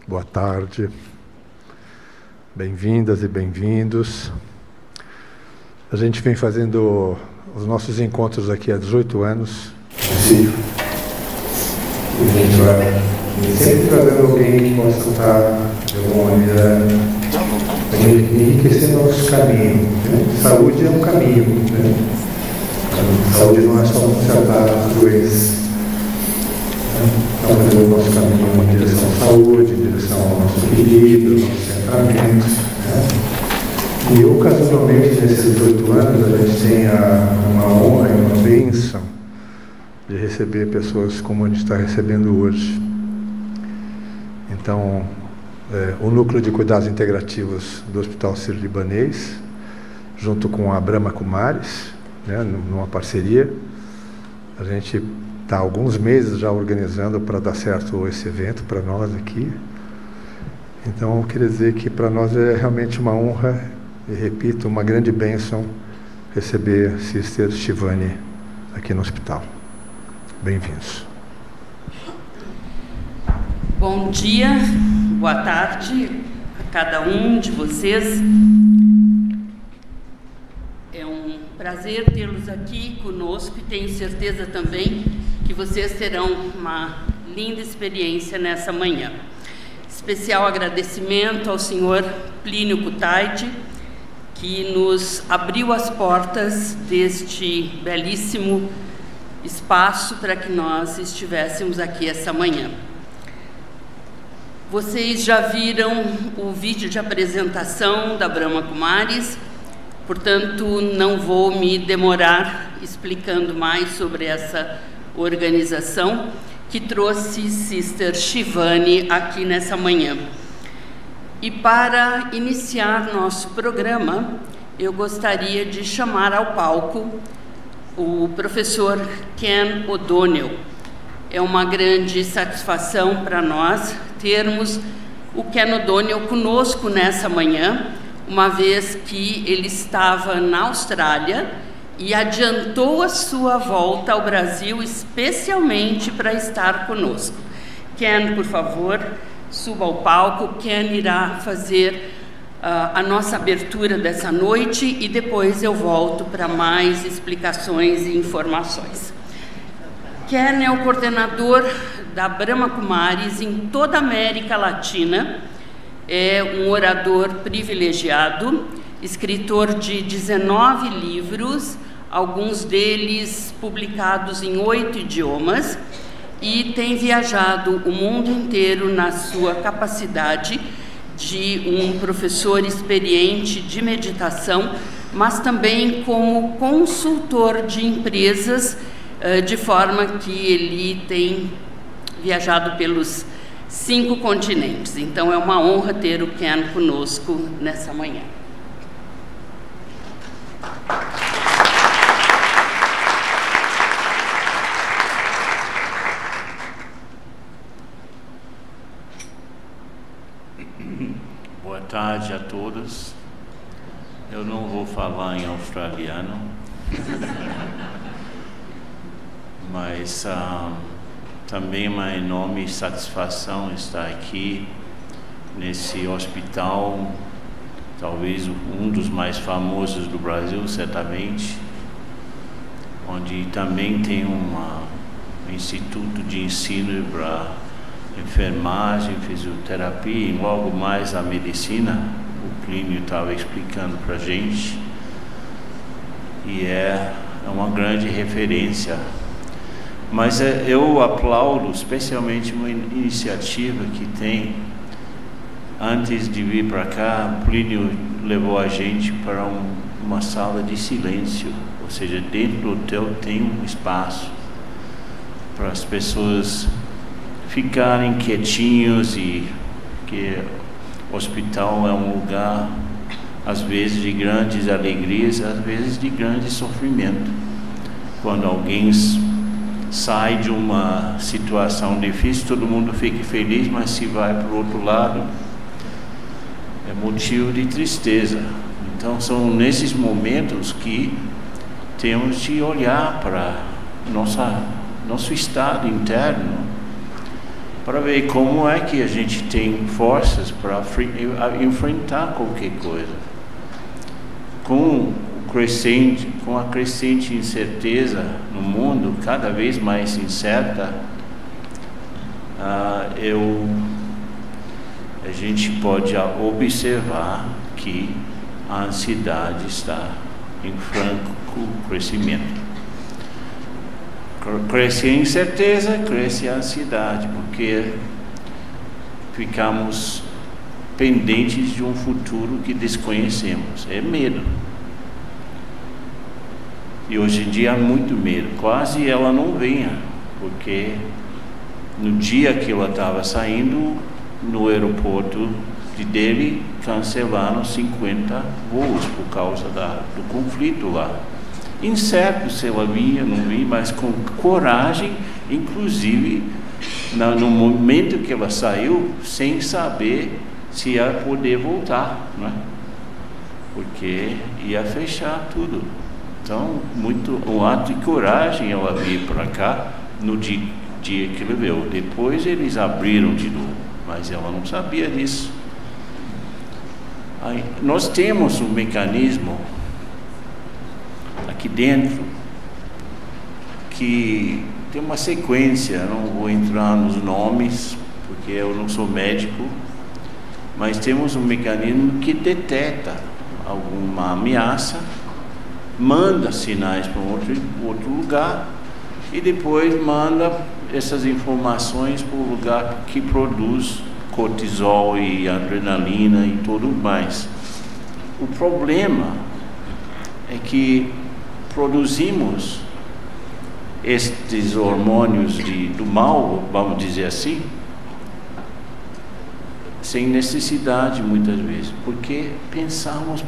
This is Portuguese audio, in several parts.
Boa tarde, bem-vindas e bem-vindos. A gente vem fazendo os nossos encontros aqui há 18 anos. Sim. A gente vai sempre trazendo alguém que possa estar, de alguma maneira, enriquecendo nosso caminho. Né? Saúde é um caminho. Né? Saúde não é só consertar as doenças. Então, fazer o nosso caminho em direção à saúde, em direção ao nosso equilíbrio, ao nosso centramento. Né? E ocasionalmente, nesses 18 anos, a gente tem uma honra e uma bênção de receber pessoas como a gente está recebendo hoje. Então, o Núcleo de Cuidados Integrativos do Hospital Sírio-Libanês, junto com a Brahma Kumaris, né, numa parceria, a gente está há alguns meses já organizando para dar certo esse evento para nós aqui. Então, eu queria dizer que para nós é realmente uma honra e, repito, uma grande bênção receber Sister Shivani aqui no hospital. Bem-vindos. Bom dia, boa tarde a cada um de vocês. É um prazer tê-los aqui conosco e tenho certeza também que vocês terão uma linda experiência nessa manhã. Especial agradecimento ao senhor Plínio Kutaiti, que nos abriu as portas deste belíssimo espaço para que nós estivéssemos aqui essa manhã. Vocês já viram o vídeo de apresentação da Brahma Kumaris, portanto não vou me demorar explicando mais sobre essa organização que trouxe Sister Shivani aqui nessa manhã. E para iniciar nosso programa, eu gostaria de chamar ao palco o professor Ken O'Donnell. É uma grande satisfação para nós termos o Ken O'Donnell conosco nessa manhã, uma vez que ele estava na Austrália e adiantou a sua volta ao Brasil especialmente para estar conosco. Ken, por favor, suba ao palco. Ken irá fazer a nossa abertura dessa noite e depois eu volto para mais explicações e informações. Ken é o coordenador da Brahma Kumaris em toda a América Latina, é um orador privilegiado, escritor de 19 livros, alguns deles publicados em 8 idiomas, e tem viajado o mundo inteiro na sua capacidade de um professor experiente de meditação, mas também como consultor de empresas, de forma que ele tem viajado pelos 5 continentes. Então é uma honra ter o Ken conosco nessa manhã. Boa tarde a todos. Eu não vou falar em australiano, mas também uma enorme satisfação estar aqui nesse hospital, talvez um dos mais famosos do Brasil, certamente, onde também tem um instituto de ensino para enfermagem, fisioterapia e logo mais a medicina. O Plínio estava explicando para a gente, e é uma grande referência. Mas eu aplaudo especialmente uma iniciativa que tem. Antes de vir para cá, Plínio levou a gente para uma sala de silêncio, ou seja, dentro do hotel tem um espaço para as pessoas ficarem quietinhos, e que o hospital é um lugar, às vezes, de grandes alegrias, às vezes de grande sofrimento. Quando alguém sai de uma situação difícil, todo mundo fica feliz, mas se vai para o outro lado, é motivo de tristeza. Então são nesses momentos que temos de olhar para nosso estado interno para ver como é que a gente tem forças para enfrentar qualquer coisa. Com a crescente incerteza no mundo, cada vez mais incerta, a gente pode observar que a ansiedade está em franco crescimento. Cresce a incerteza, cresce a ansiedade, porque ficamos pendentes de um futuro que desconhecemos. É medo. E hoje em dia há muito medo. Quase ela não venha, porque no dia que ela estava saindo, no aeroporto de Delhi, cancelaram 50 voos por causa do conflito lá. Incerto se ela vinha, não vinha, mas com coragem, inclusive no momento que ela saiu, sem saber se ia poder voltar, não é? Porque ia fechar tudo. Então, um ato de coragem ela vir para cá no dia que ele veio. Depois eles abriram de novo, mas ela não sabia disso. Aí, nós temos um mecanismo aqui dentro que tem uma sequência, não vou entrar nos nomes porque eu não sou médico, mas temos um mecanismo que detecta alguma ameaça, manda sinais para outro lugar e depois manda essas informações para o lugar que produz cortisol e adrenalina e tudo mais. O problema é que produzimos estes hormônios do mal, vamos dizer assim, sem necessidade muitas vezes, porque pensamos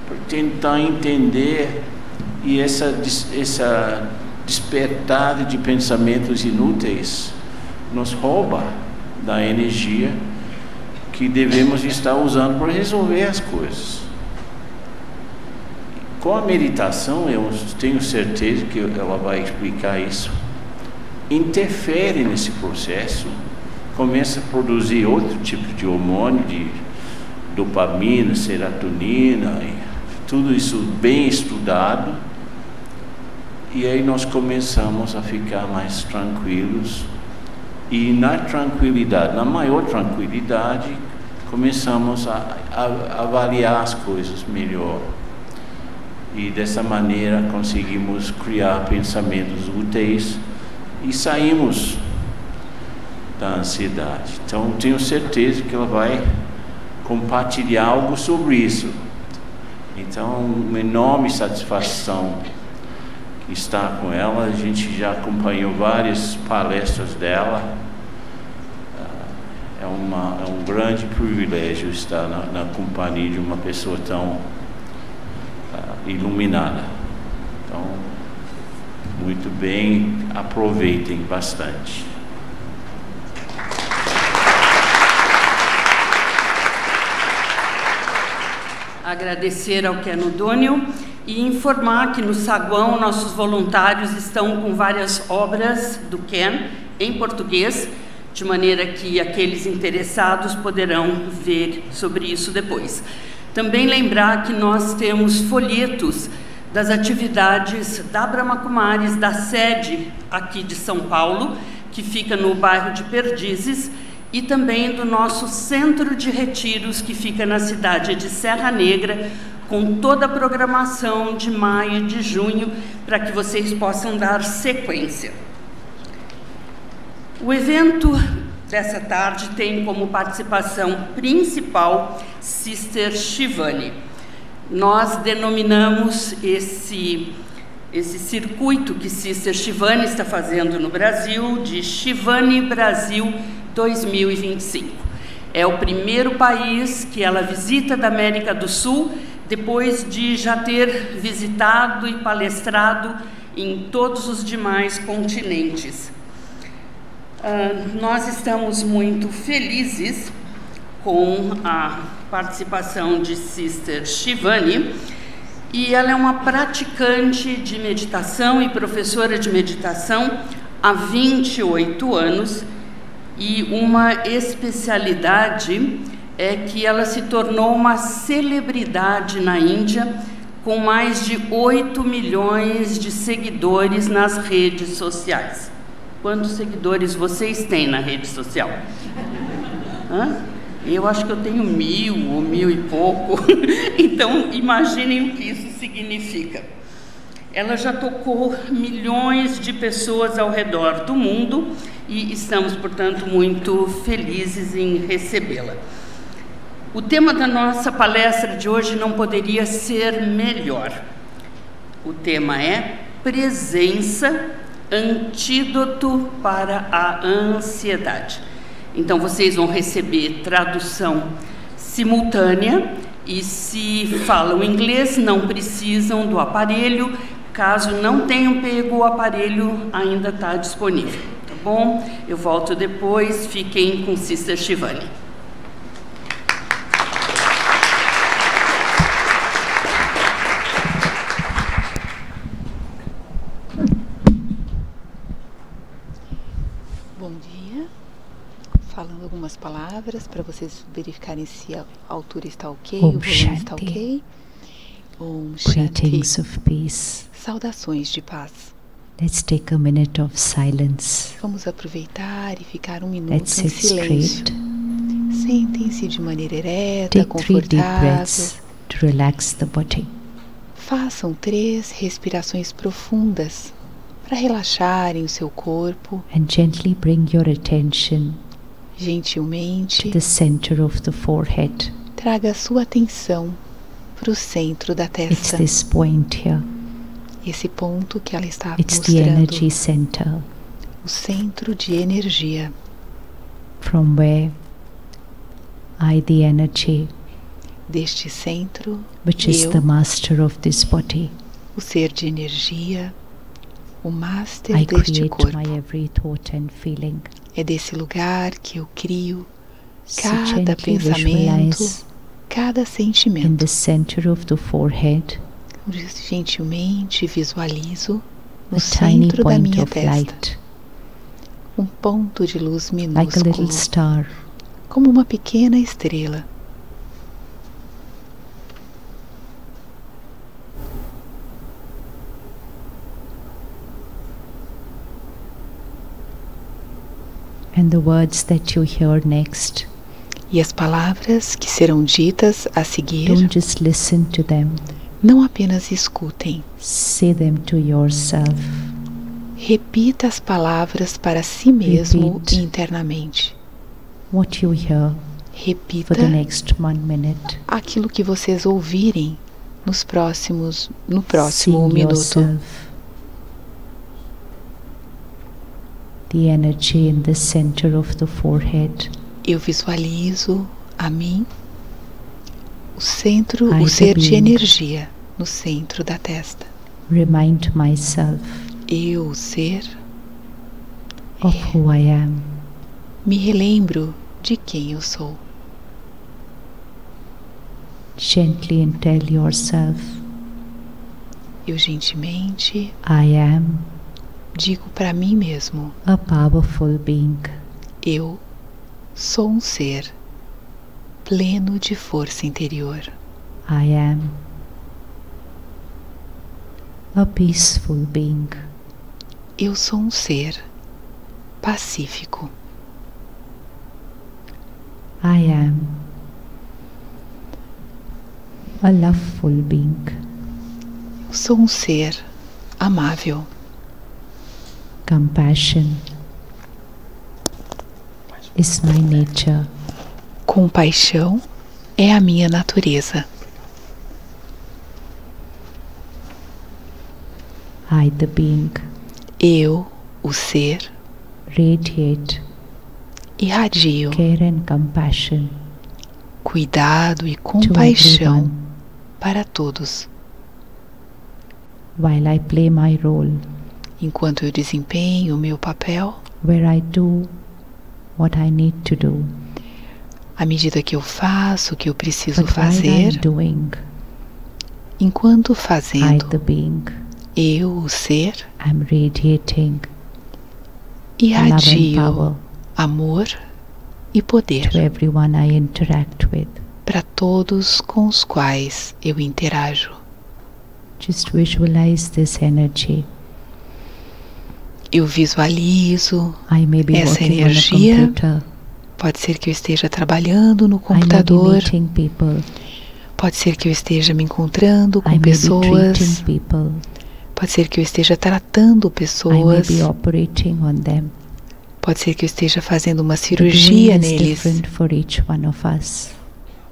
para tentar entender, e essa despertar de pensamentos inúteis nos rouba da energia que devemos estar usando para resolver as coisas. Com a meditação, eu tenho certeza que ela vai explicar isso, interfere nesse processo, começa a produzir outro tipo de hormônio, de dopamina, serotonina, e tudo isso bem estudado, e aí nós começamos a ficar mais tranquilos, e na tranquilidade, na maior tranquilidade, começamos a avaliar as coisas melhor. E dessa maneira conseguimos criar pensamentos úteis e saímos da ansiedade. Então tenho certeza que ela vai compartilhar algo sobre isso. Então, uma enorme satisfação estar com ela. A gente já acompanhou várias palestras dela. É um grande privilégio estar na companhia de uma pessoa tão iluminada. Então, muito bem, aproveitem bastante. Agradecer ao Ken O'Donnell e informar que no saguão nossos voluntários estão com várias obras do Ken em português, de maneira que aqueles interessados poderão ver sobre isso depois. Também lembrar que nós temos folhetos das atividades da Brahma Kumaris, da sede aqui de São Paulo, que fica no bairro de Perdizes, e também do nosso centro de retiros, que fica na cidade de Serra Negra, com toda a programação de maio e de junho, para que vocês possam dar sequência. O evento dessa tarde tem como participação principal Sister Shivani. Nós denominamos esse circuito que Sister Shivani está fazendo no Brasil de Shivani Brasil 2025. É o primeiro país que ela visita da América do Sul, depois de já ter visitado e palestrado em todos os demais continentes. Nós estamos muito felizes com a participação de Sister Shivani, e ela é uma praticante de meditação e professora de meditação há 28 anos e uma especialidade é que ela se tornou uma celebridade na Índia, com mais de 8 milhões de seguidores nas redes sociais. Quantos seguidores vocês têm na rede social? Hã? Eu acho que eu tenho 1000 ou 1000 e pouco. Então, imaginem o que isso significa. Ela já tocou milhões de pessoas ao redor do mundo e estamos, portanto, muito felizes em recebê-la. O tema da nossa palestra de hoje não poderia ser melhor. O tema é presença, antídoto para a ansiedade. Então, vocês vão receber tradução simultânea e, se falam inglês, não precisam do aparelho. Caso não tenham pego, o aparelho ainda está disponível, tá bom? Eu volto depois, fiquem com Sister Shivani. Falando algumas palavras para vocês verificarem se a altura está ok, o volume está ok. Om Shanti. Greetings of peace. Saudações de paz. Let's take a minute of silence. Vamos aproveitar e ficar um minuto Let's em sit silêncio. straight. Sentem-se de maneira ereta, Take 3 deep confortável. breaths to relax the body. Façam 3 respirações profundas para relaxarem o seu corpo. And gently bring your attention Gentilmente, to the center of the forehead. traga a sua atenção para o centro da It's testa. this point here. Esse ponto que ela está It's the mostrando, energy center o centro de energia, from where the energy, deste centro, which is eu, the master of this body, o ser de energia, o master I deste create corpo. my every thought and feeling. É desse lugar que eu crio So cada gently pensamento, visualize cada in sentimento. the center of the forehead Gentilmente visualizo no a tiny centro da point minha of testa light, um ponto de luz like a minúsculo, little star. como uma pequena estrela. And the words that you hear next, E as palavras que serão ditas a seguir, don't just listen to them, não apenas escutem. say them to yourself. Repita as palavras para si mesmo Repeat. internamente. What you hear Repita for the next 1 minute. aquilo que vocês ouvirem no próximo Seeing minuto. yourself, the energy in the center of the forehead. Eu visualizo a mim, o centro, I o ser de being. energia no centro da testa. Remind myself Eu, o ser, of who I am. me relembro de quem eu sou. Gently and tell yourself, Eu gentilmente I am digo para mim mesmo: a powerful being. eu sou um ser pleno de força interior. I am a peaceful being. Eu sou um ser pacífico. I am a loveful being. Eu sou um ser amável. Compassion is my nature. Compaixão é a minha natureza. I, the being, Eu, o ser, radiate irradio care and compassion cuidado e to compaixão everyone para todos, while I play my role, enquanto eu desempenho o meu papel, where I do what I need to do. à medida que eu faço o que eu preciso But while I'm fazer, doing, enquanto I, fazendo, the being, eu, o ser, am radiating irradio amor e poder to everyone I interact with. Para todos com os quais eu interajo. Just visualize this energy. Eu visualizo I may be essa working energia. on a computer. Pode ser que eu esteja trabalhando no I may be computador. meeting people. Pode ser que eu esteja me encontrando com I may be pessoas. treating people. Pode ser que eu esteja tratando I may pessoas. be operating on them. Pode ser que eu esteja fazendo uma The cirurgia doing is neles. different for each one of us.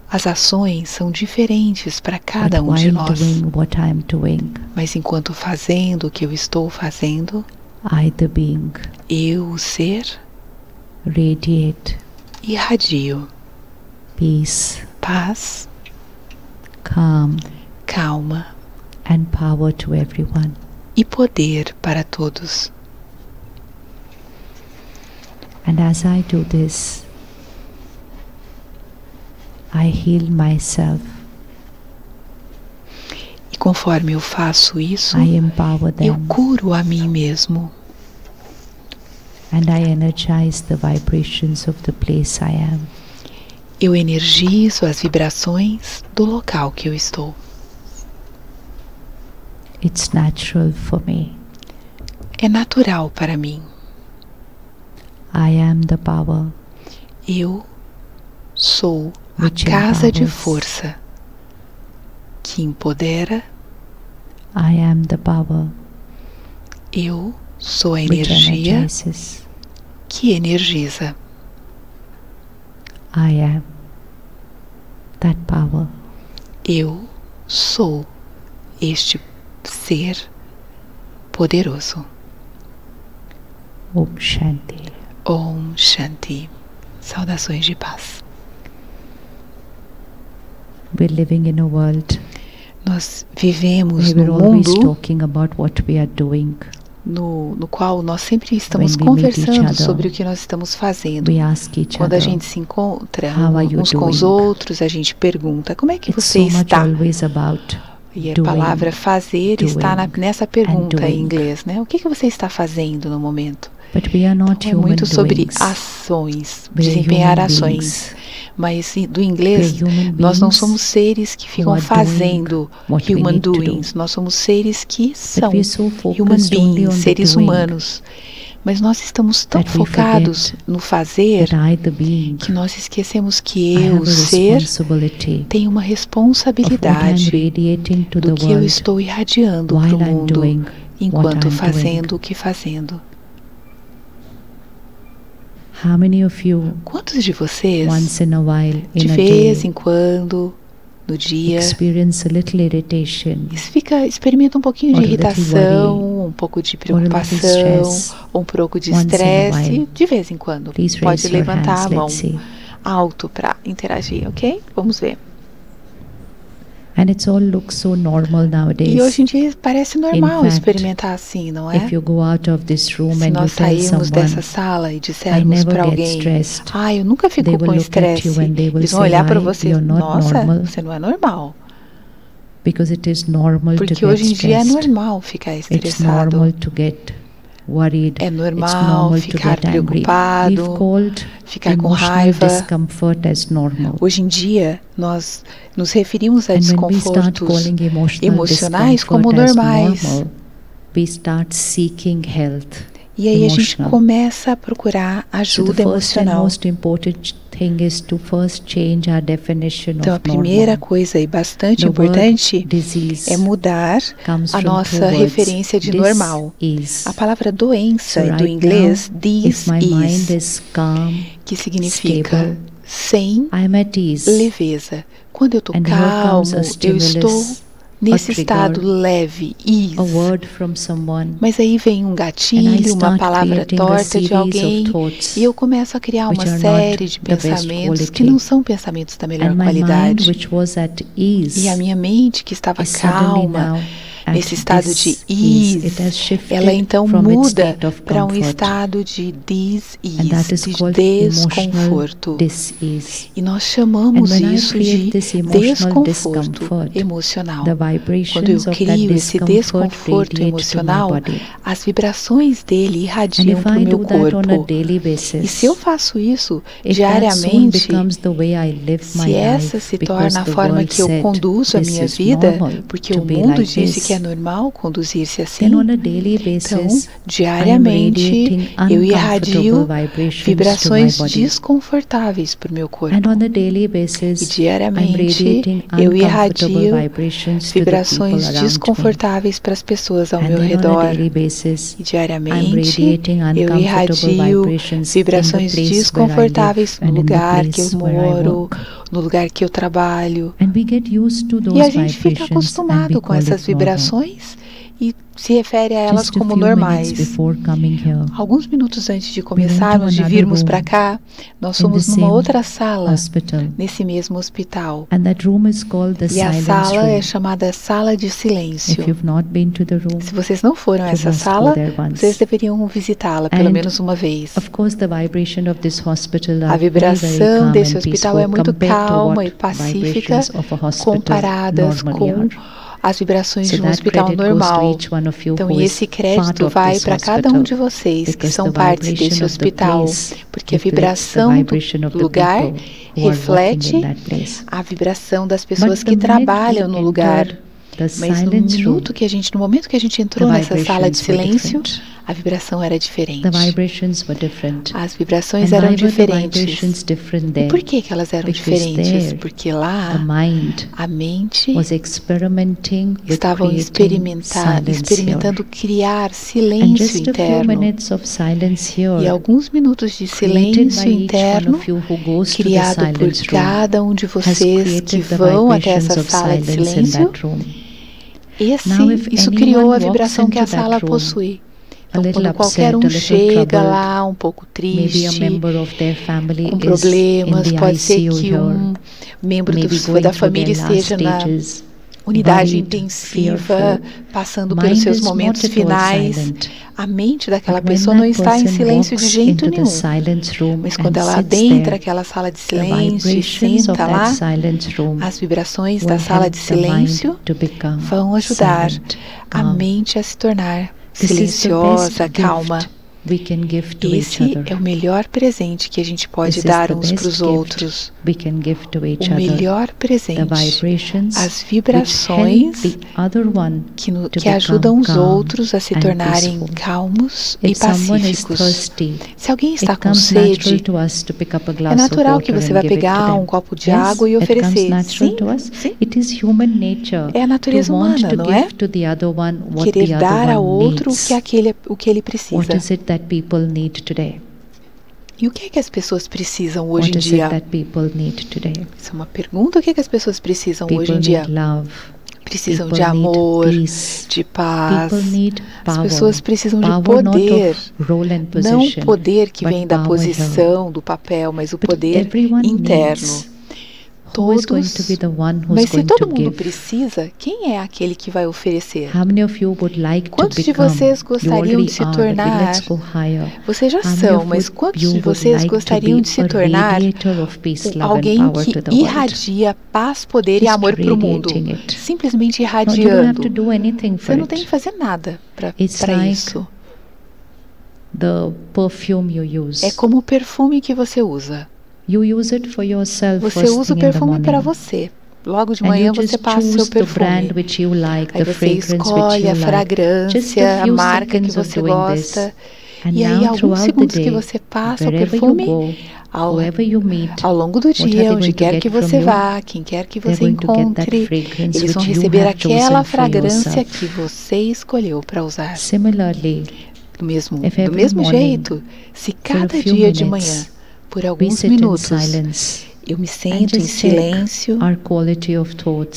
As ações são diferentes para cada But um de while nós. doing what I am doing, Mas enquanto fazendo o que eu estou fazendo, I, the being, eu, o ser, radiate irradio peace, paz, calm, calma and power to everyone. e poder para todos. And as I do this, I heal myself. E conforme eu faço isso, I empower eu them, curo a mim mesmo. and I energize the vibrations of the place I am. Eu energizo as vibrações do local que eu estou. It's natural for me. É natural para mim. I am the power Eu sou a which casa de empowers. força que empodera. I am the power Eu sou a which energia energizes. que energiza. I am that power. Eu sou este ser poderoso. Om Shanti. Om Shanti. Saudações de paz. We're living in a world Nós vivemos where we're num always mundo talking about what we are doing. no qual nós sempre estamos When we meet each conversando other, sobre o que nós estamos fazendo. We ask each Quando a other, gente se encontra "How are you uns com os doing?" outros, a gente pergunta: como é que It's você so much está? always about E a doing, palavra fazer está doing nessa pergunta and em doing. inglês, né? O que você está fazendo no momento? But we are not Então, é human muito sobre doings. ações, We are desempenhar human ações. beings. Mas do We inglês, are human nós não beings somos seres que ficam are doing fazendo what we human need to do. doings. Nós somos seres que são But we are so human focused only on beings, the seres doing humanos. Mas nós estamos tão that we focados forget no fazer that I, the being, que nós esquecemos que I eu, have a o ser, responsibility tenho uma of what I'm responsabilidade radiating to do the que eu world estou irradiando para while o I'm mundo doing what enquanto I'm fazendo doing. o que fazendo. How many of you, Quantos de vocês, once in a while, de in a vez day, em quando, no dia, experience a little irritation experimenta um pouquinho de or a little irritação, worry, um pouco de or a little preocupação, stress? ou um pouco de Once in a estresse, while. de vez em quando? Please Pode raise your levantar hands, a mão let's see. alto para interagir, ok? Vamos ver. And it's all looks so normal E nowadays. hoje em dia parece normal fact, experimentar assim, não é? If you go out of this room Se and you nós tell sairmos dessa someone, sala e I dissermos never para get alguém, stressed, eu nunca they fico will com look at estresse, you and they will eles vão say, olhar para "Why você, you're not nossa, normal?" você não é normal. because it is normal to Porque get hoje em dia é stressed. normal ficar It's estressado. normal to get worried. É It's normal normal to ficar get angry. preocupado, We've called ficar com emotional raiva. discomfort as normal. Hoje em dia, nós nos referimos a And when we start desconfortos calling emotional emocionais como discomfort as normais. normal, we start seeking help. E aí a gente emotional. começa a procurar So the ajuda first and emocional. most important thing is to first change our definition Então, a of primeira normal. coisa e bastante The word importante disease é mudar comes a from two nossa words. referência de This normal. is. A palavra doença So do right inglês now, this if my mind is, is calm, que significa stable, sem I'm at ease. leveza. Quando eu estou And here calmo, comes a eu stimulus, estou nesse a trigger, estado leve, ease. A word from someone, Mas aí vem um and I gatilho, uma start palavra creating a torta series de alguém, of thoughts e eu começo a criar which uma are série not de the best pensamentos que quality. não são pensamentos da melhor and my mind, qualidade. which was at ease, E a minha mente, que estava is suddenly calma, now nesse estado de ease, ela então muda para um estado de dis-ease, de desconforto. E nós chamamos isso de desconforto emocional. Quando eu crio esse desconforto emocional, as vibrações dele irradiam para o meu corpo. E se eu faço isso diariamente, se essa se torna a forma que eu conduzo a minha vida, porque o mundo disse que é normal conduzir-se assim, então, diariamente, eu irradio vibrações desconfortáveis para o meu corpo. E diariamente, eu irradio vibrações desconfortáveis para as pessoas ao meu redor. E diariamente, eu irradio vibrações desconfortáveis no lugar que eu moro, no lugar que eu trabalho. E a gente fica acostumado com essas vibrações e se refere a elas como normais. Alguns minutos antes de começarmos, de virmos para cá, nós fomos numa outra sala, nesse mesmo hospital. E a sala é chamada Sala de Silêncio. Se vocês não foram a essa sala, vocês deveriam visitá-la pelo menos uma vez. A vibração desse hospital é muito calma e pacífica, comparadas com as vibrações de um hospital normal. Então, esse crédito vai para cada um de vocês que são parte desse hospital, porque a vibração do lugar reflete a vibração das pessoas que trabalham no lugar. Mas no momento que a gente entrou nessa sala de silêncio, a vibração era diferente. As vibrações eram diferentes. E por que elas eram diferentes? Porque lá a mente estava experimentando criar silêncio interno. E alguns minutos de silêncio interno, criado por cada um de vocês que vão até essa sala de silêncio, isso criou a vibração que a sala possui. Então, quando qualquer um chega lá um pouco triste, com problemas, pode ser que um membro da família esteja na unidade intensiva, passando pelos seus momentos finais. A mente daquela pessoa não está em silêncio de jeito nenhum. Mas quando ela adentra aquela sala de silêncio e senta lá, as vibrações da sala de silêncio vão ajudar a mente a se tornar silenciosa, calma. Esse é o melhor presente que a gente pode dar uns para os outros. O melhor presente, as vibrações que ajudam os outros a se tornarem calmos e pacíficos. Se alguém está com sede, é natural que você vai pegar um copo de água e oferecer. Sim, é a natureza humana, não é? Querer dar ao outro o que ele precisa. E o que é que as pessoas precisam hoje em dia? Isso é uma pergunta. O que é que as pessoas precisam hoje em dia? Precisam de amor, de paz. As pessoas precisam de poder. Não o poder que vem da posição, do papel, mas o poder interno. Mas se todo mundo precisa, quem é aquele que vai oferecer? Quantos de vocês gostariam de se tornar? Vocês já são, mas quantos de vocês gostariam de se tornar alguém que irradia paz, poder e amor para o mundo? Simplesmente irradiando. Você não tem que fazer nada para isso. É como o perfume que você usa. Você usa o perfume para você. Logo de manhã você passa o seu perfume. Aí você escolhe a fragrância, a marca que você gosta. E aí, alguns segundos que você passa o perfume, ao longo do dia, onde quer que você vá, quem quer que você encontre, eles vão receber aquela fragrância que você escolheu para usar. Do mesmo jeito, se cada dia de manhã, por alguns minutos, eu me sento em silêncio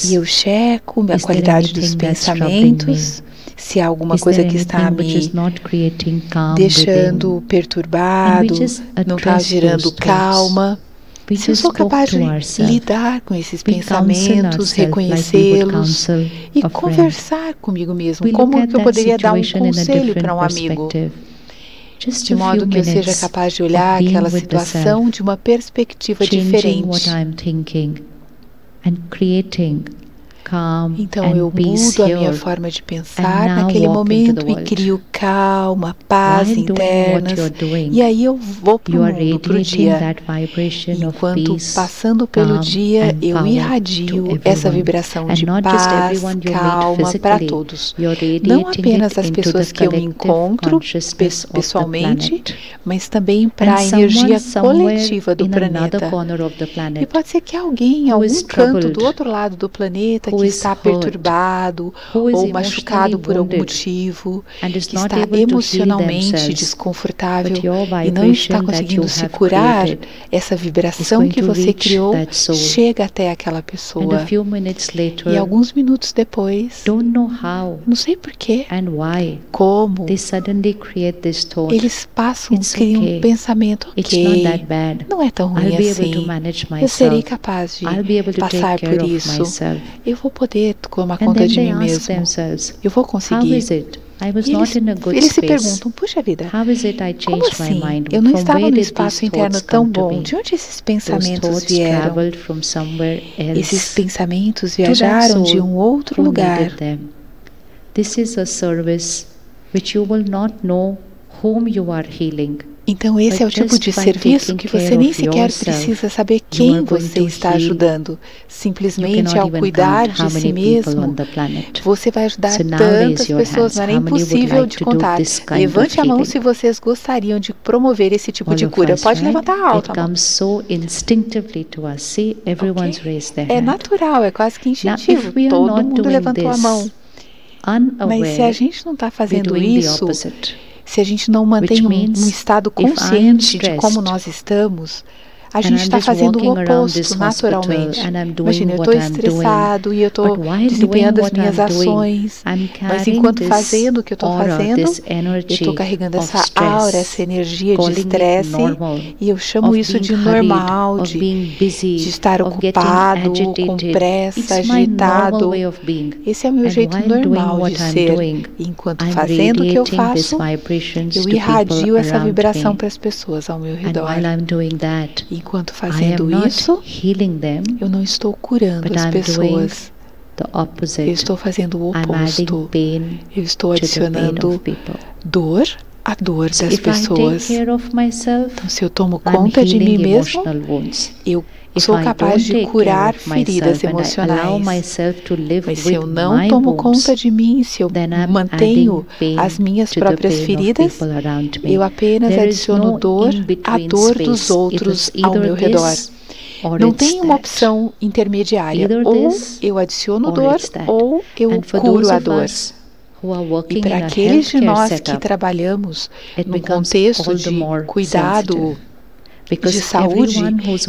e eu checo a qualidade dos pensamentos, se há alguma coisa que está me deixando perturbado, não está gerando calma. Se eu sou capaz de lidar com esses pensamentos, reconhecê-los e conversar comigo mesmo, como eu poderia dar um conselho para um amigo? De modo que eu seja capaz de olhar aquela situação de uma perspectiva diferente. Então eu mudo a minha forma de pensar naquele momento e crio calma, paz internas, e aí eu vou para o mundo, para o dia. Enquanto passando pelo dia, eu irradio essa vibração de paz, calma para todos. Não apenas as pessoas que eu encontro pessoalmente, mas também para a energia coletiva do planeta. E pode ser que alguém em algum canto do outro lado do planeta que está perturbado ou machucado por algum motivo, que está emocionalmente desconfortável e não está conseguindo se curar, essa vibração que você criou chega até aquela pessoa. E alguns minutos depois, não sei porquê, como, eles criam um pensamento, ok, não é tão ruim assim, eu serei capaz de passar por isso, eu vou poder tomar conta de mim mesmo. Eu vou conseguir. Eles se perguntam, puxa vida, como assim? Eu não estava no espaço interno tão bom. De onde esses pensamentos vieram? Esses pensamentos viajaram de um outro lugar. This is a service which you will not know whom you are healing. Então esse é o tipo de serviço que você nem sequer precisa saber quem você está ajudando. Simplesmente ao cuidar de si mesmo, você vai ajudar tantas pessoas, não é impossível de contar. Levante a mão se vocês gostariam de promover esse tipo de cura. Pode levantar alto a mão. É natural, é quase que instintivo. Todo mundo levantou a mão. Mas se a gente não está fazendo isso, se a gente não mantém um estado consciente de como nós estamos, a gente está fazendo o oposto naturalmente. Imagina, eu estou estressado e eu estou desempenhando as minhas ações, mas enquanto fazendo o que eu estou fazendo, eu estou carregando essa aura, essa energia de estresse, e eu chamo isso de normal, de estar ocupado, com pressa, agitado. Esse é o meu jeito normal de ser. E enquanto fazendo o que eu faço, eu irradio essa vibração para as pessoas ao meu redor. Enquanto fazendo isso, eu não estou curando as pessoas. Eu estou fazendo o oposto. Eu estou adicionando dor à dor das pessoas. Então, se eu tomo conta de mim mesmo, eu sou capaz de curar feridas emocionais. Mas se eu não tomo conta de mim, se eu mantenho as minhas próprias feridas, eu apenas adiciono dor à dor dos outros ao meu redor. Não tem uma opção intermediária. Ou eu adiciono dor, ou eu curo a dor. E para aqueles de nós que trabalhamos no contexto de cuidado de saúde,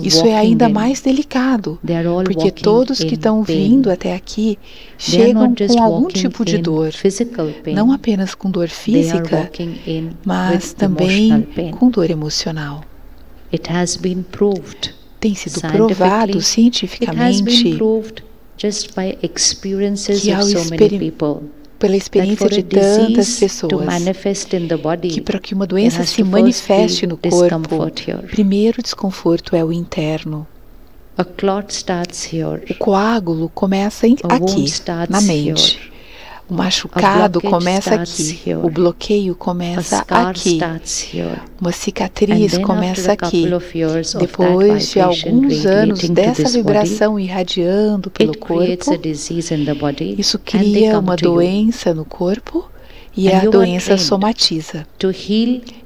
isso é ainda mais delicado, porque todos que estão vindo até aqui chegam com algum tipo de dor, não apenas com dor física, mas também com dor emocional. Tem sido provado cientificamente que pela experiência de tantas pessoas, que para que uma doença se manifeste no corpo, primeiro desconforto é o interno. O coágulo começa aqui, na mente. O machucado começa aqui, o bloqueio começa aqui, uma cicatriz começa aqui. Depois de alguns anos dessa vibração irradiando pelo corpo, isso cria uma doença no corpo e a doença somatiza.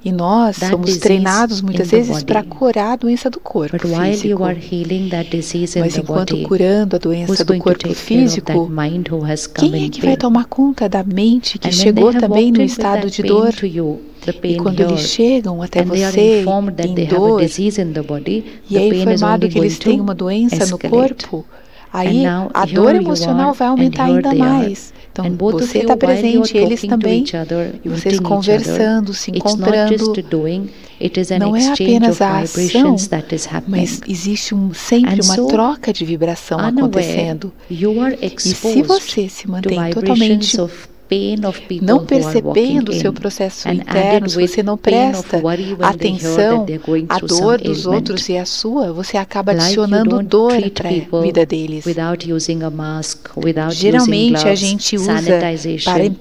E nós somos treinados muitas vezes para curar a doença do corpo físico. Mas enquanto curando a doença do corpo físico, quem é que vai tomar conta da mente que chegou também no estado de dor? E quando eles chegam até você em dor, e é informado que eles têm uma doença no corpo, aí a dor emocional vai aumentar ainda mais. Então, você está presente, eles também, e vocês conversando, se encontrando. Não é apenas a ação, mas existe sempre uma troca de vibração acontecendo. E se você se mantém totalmente não percebendo o seu processo interno, se você não presta atenção à dor dos outros e à sua, você acaba adicionando dor para a vida deles. Geralmente a gente usa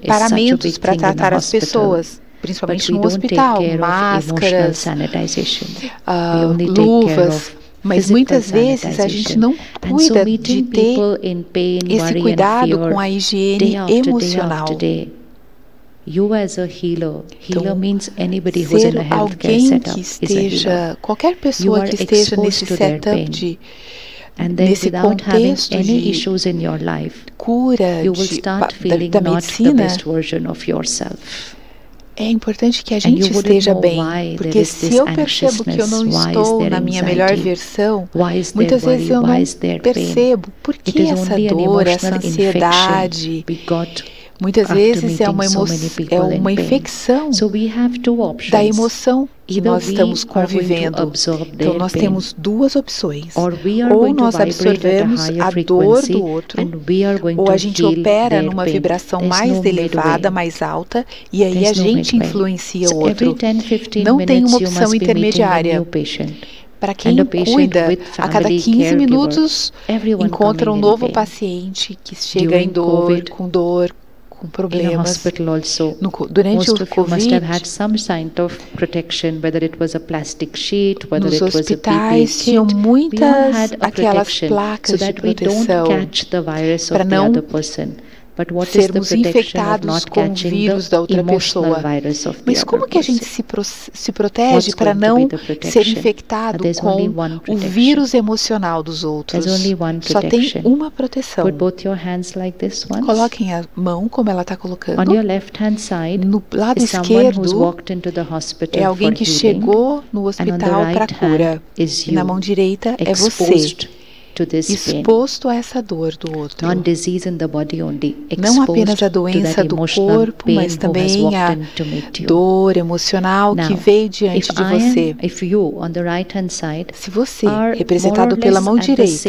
paramentos para tratar as pessoas, principalmente no hospital, máscaras, luvas. Mas muitas vezes a gente não cuida de ter esse cuidado com a higiene emocional. Então, ser alguém que esteja, qualquer pessoa que esteja nesse setup nesse contexto de cura da medicina, é importante que a gente esteja bem, porque se eu percebo que eu não estou na minha melhor versão, muitas vezes eu não percebo por que essa dor, essa ansiedade. Muitas vezes é uma infecção da emoção que nós estamos convivendo. Então, nós temos duas opções. Ou nós absorvemos a dor do outro, ou a gente opera numa vibração mais elevada, mais alta, e aí a gente influencia o outro. Não tem uma opção intermediária. Para quem cuida, a cada 15 minutos encontra um novo paciente que chega em dor, com problemas. Durante o Covid, nos hospitais tinham muitas aquelas placas de proteção para não sermos infectados com o vírus da outra pessoa. Mas como que a gente se protege para não ser infectado com o vírus emocional dos outros? Só tem uma proteção. Coloquem a mão como ela está colocando. No lado esquerdo é alguém que chegou no hospital para cura. E na mão direita é você, exposto a essa dor do outro. Não apenas a doença do corpo, mas também a dor emocional que veio diante de você. Se você, representado pela mão direita,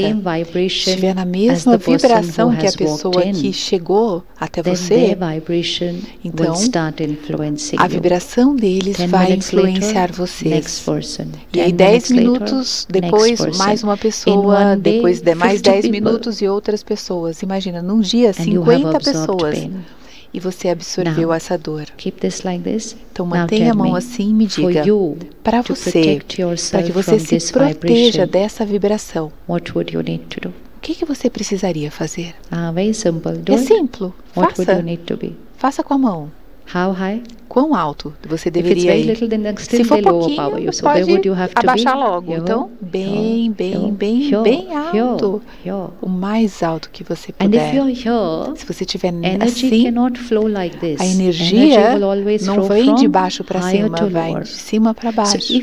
estiver na mesma vibração que a pessoa que chegou até você, então a vibração deles vai influenciar vocês. E aí 10 minutos depois, mais uma pessoa, depois de mais 10 minutos e outras pessoas. Imagina, num dia, 50 pessoas. E você absorveu essa dor. Então, mantenha a mão assim e me diga, para você, para que você se proteja dessa vibração, o que você precisaria fazer? É simples. Faça com a mão. Quão alto você deveria ir? Se for pouquinho, pode abaixar logo. Então, bem alto. O mais alto que você puder. Se você estiver assim, a energia não vem de baixo para cima, vai de cima para baixo.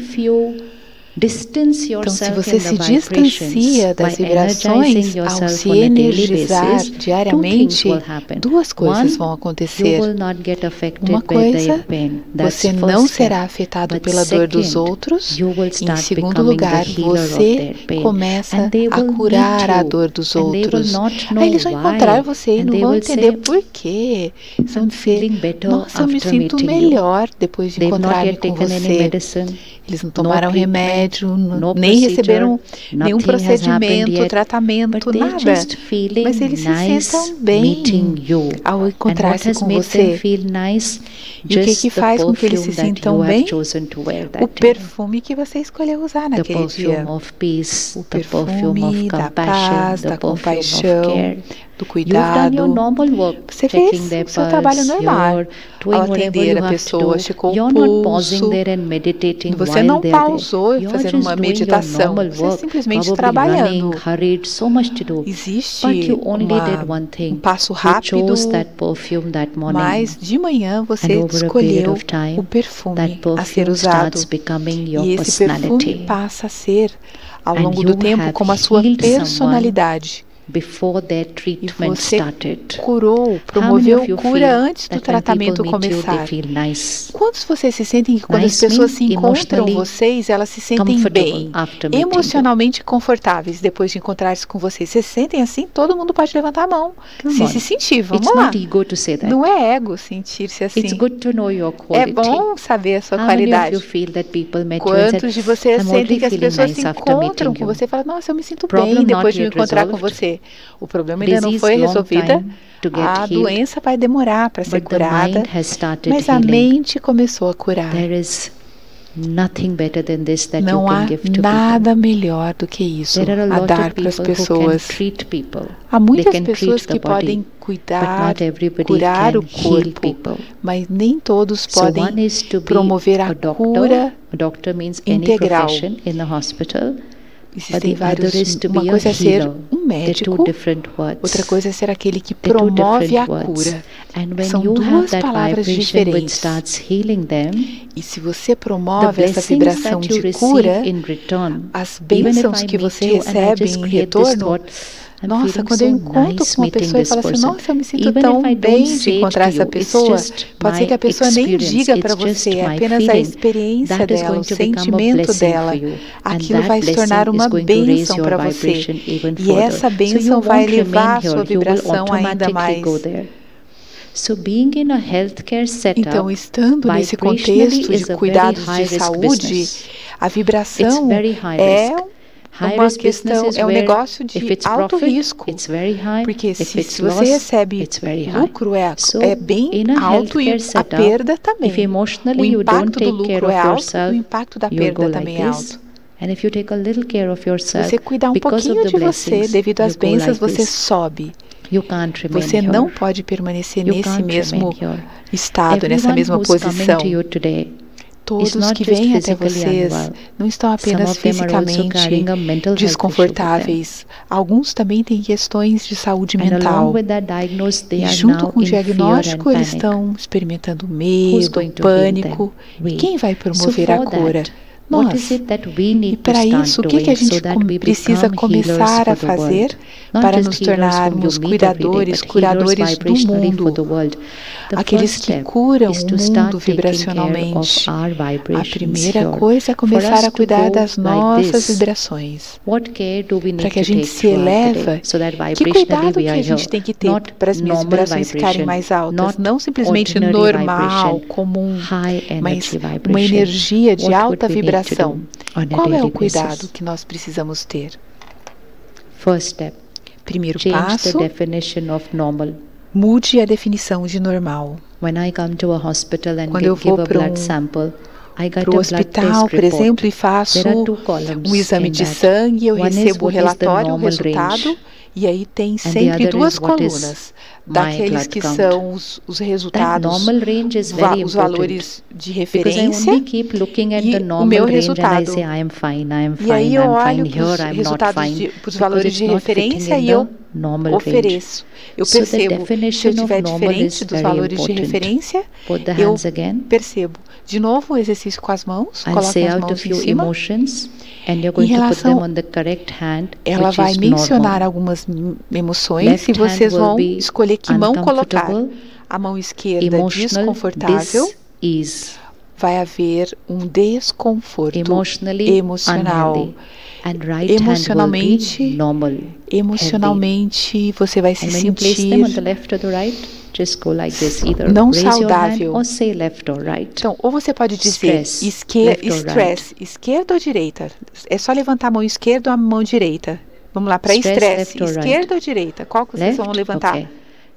Então, se você se distancia das vibrações ao se energizar diariamente, duas coisas vão acontecer. Uma coisa, você não será afetado pela dor dos outros. E, em segundo lugar, você começa a curar a dor dos outros. Aí eles vão encontrar você e não vão entender por quê. Vão dizer, nossa, eu me sinto melhor depois de encontrar-me com você. Eles não tomaram remédio, nem receberam nenhum procedimento, tratamento, nada. Mas eles se sentem bem ao encontrar-se com você. E o que faz com que eles se sintam bem? O perfume que você escolheu usar naquele dia. O perfume da paz, da compaixão, do cuidado. Você fez o seu trabalho normal ao atender a pessoa, checou o pulso. Você não pausou fazendo uma meditação, você simplesmente trabalhando. Existe um passo rápido, mas de manhã você escolheu o perfume a ser usado. E esse perfume passa a ser, ao longo do tempo, como a sua personalidade. before their treatment started. Curou, promoveu cura antes do tratamento começar. Quantos vocês se sentem que quando as pessoas se encontram vocês, elas se sentem bem, emocionalmente confortáveis depois de encontrar-se com vocês? Vocês se sentem assim? Todo mundo pode levantar a mão. Se sentir, vamos lá. Não é ego sentir-se assim. É bom saber a sua qualidade. Quantos de vocês sentem que as pessoas se encontram com você e falam, nossa, eu me sinto bem depois de me encontrar com você? O problema ainda não foi resolvido. A doença vai demorar para ser curada, mas a mente começou a curar. Não há nada melhor do que isso a dar para as pessoas. Há muitas pessoas que podem curar o corpo, mas nem todos podem promover a cura integral. Existem vários. Uma coisa é ser um médico, outra coisa é ser aquele que promove a cura. São duas palavras diferentes. E se você promove essa vibração de cura, as bênçãos que você recebe em retorno, nossa, quando eu encontro com uma pessoa e falo assim, nossa, eu me sinto tão bem de encontrar essa pessoa, pode ser que a pessoa nem diga para você, é apenas a experiência dela, o sentimento dela. Aquilo vai se tornar uma bênção para você. E essa bênção vai elevar a sua vibração ainda mais. Então, estando nesse contexto de cuidados de saúde, a vibração é uma questão, é um negócio de alto risco, porque se você recebe lucro é bem alto e a perda também. O impacto do lucro é alto, o impacto da perda também é alto. Se você cuidar um pouquinho de você, devido às bênçãos, você sobe. Você não pode permanecer nesse mesmo estado, nessa mesma posição. Todos que vêm até vocês não estão apenas fisicamente desconfortáveis. Alguns também têm questões de saúde mental. E junto com o diagnóstico, eles estão experimentando medo, pânico. Quem vai promover a cura? Nós. E para isso, o que a gente precisa começar a fazer para nos tornarmos curadores do mundo? Aqueles que curam o mundo vibracionalmente. A primeira coisa é começar a cuidar das nossas vibrações. Para que a gente se eleva, que cuidado que a gente tem que ter para as minhas vibrações ficarem mais altas? Não simplesmente normal, comum, mas uma energia de alta vibração. Qual é o cuidado que nós precisamos ter? Primeiro passo, mude a definição de normal. Quando eu vou para o hospital, por exemplo, e faço um exame de sangue, eu recebo o relatório, o resultado, e aí tem sempre duas colunas, daqueles que são os resultados, os valores de referência e o meu resultado. E aí eu olho para os resultados, para os valores de referência e eu ofereço. Eu percebo, se eu estiver diferente dos valores de referência, eu percebo. De novo, o exercício com as mãos, coloque as mãos em cima. Em relação, ela vai mencionar algumas emoções e vocês vão escolher que mão colocar. A mão esquerda desconfortável, vai haver um desconforto emocional. Emocionalmente, você vai se sentir não saudável. Então, ou você pode dizer stress, esquerda ou direita? É só levantar a mão esquerda ou a mão direita. Vamos lá, para estresse, esquerda ou direita? Qual que vocês vão levantar?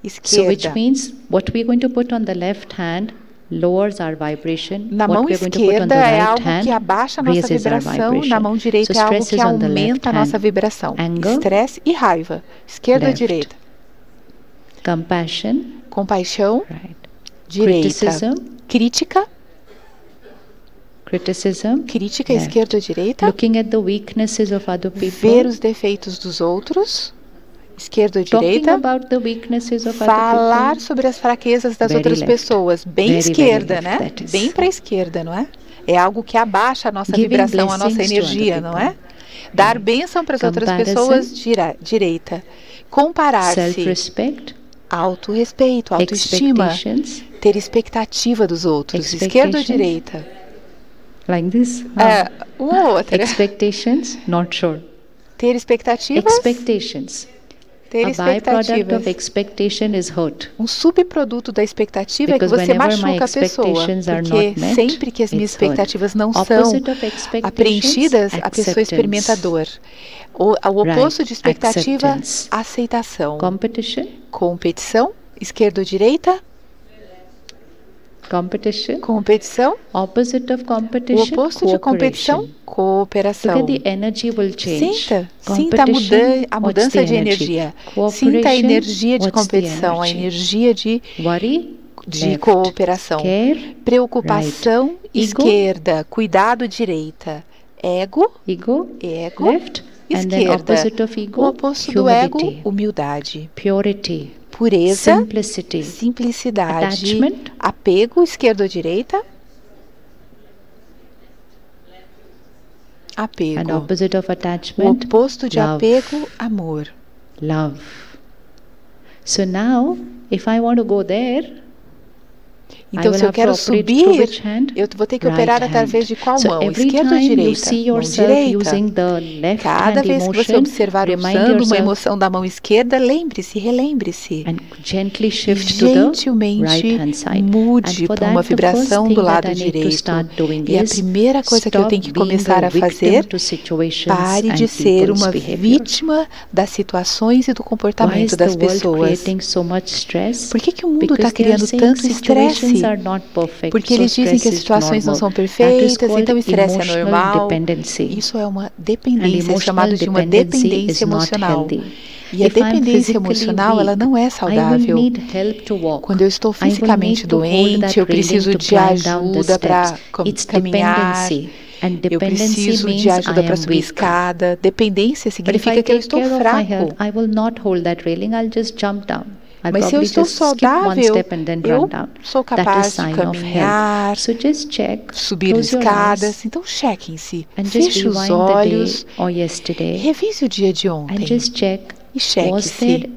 Esquerda. So which means what we're going to put on the left hand lowers our vibration. Na mão esquerda é algo que abaixa a nossa vibração, na mão direita é algo que aumenta a nossa vibração. Estresse e raiva, esquerda ou direita? Compaixão, direita. Crítica, crítica, esquerda ou direita? Ver os defeitos dos outros, esquerda ou direita? Falar sobre as fraquezas das outras pessoas, bem esquerda, né? Bem para a esquerda, não é? É algo que abaixa a nossa vibração, a nossa energia, não é? Dar bênção para as outras pessoas, direita. comparar-se, self-respect, autorrespeito, autoestima, ter expectativa dos outros, esquerda ou direita? Like this? Uma ou outra. Expectations, not sure. Ter expectativas. Expectations. Ter byproduct of expectation is hurt. Subproduto da expectativa Because é que você machuca a pessoa. Porque met, sempre que as minhas expectativas não são preenchidas, a pessoa experimenta dor. O oposto de expectativa, aceitação. Competição, esquerda ou direita? Competição. Opposite of competition. O oposto de competição, cooperação. Look at the energy will change. Sinta a mudança de energia. Sinta a energia de competição, a energia de cooperação. Preocupação, esquerda. Cuidado, direita. Ego, esquerda. O oposto do ego, humildade. Pureza, simplicidade, apego, esquerda ou direita? Apego. O oposto de apego, amor. Love. So now, if I want to go there, então, se eu quero subir, eu vou ter que operar através de qual mão? Esquerda ou direita? Mão direita. Cada vez que você observar usando uma emoção da mão esquerda, lembre-se, relembre-se. Gentilmente mude para uma vibração do lado direito. E a primeira coisa que eu tenho que começar a fazer, pare de ser uma vítima das situações e do comportamento das pessoas. Por que o mundo está criando tanto estresse? Porque eles dizem que as situações não são perfeitas, então o estresse é normal. Isso é uma dependência, é chamado de uma dependência emocional. E a dependência emocional, ela não é saudável. Quando eu estou fisicamente doente, eu preciso de ajuda para caminhar. Eu preciso de ajuda para subir escada. Dependência significa que eu estou fraco. Mas se eu estou saudável, eu sou capaz de caminhar, subir escadas. Então, chequem-se. Feche os olhos, revise o dia de ontem e cheque-se.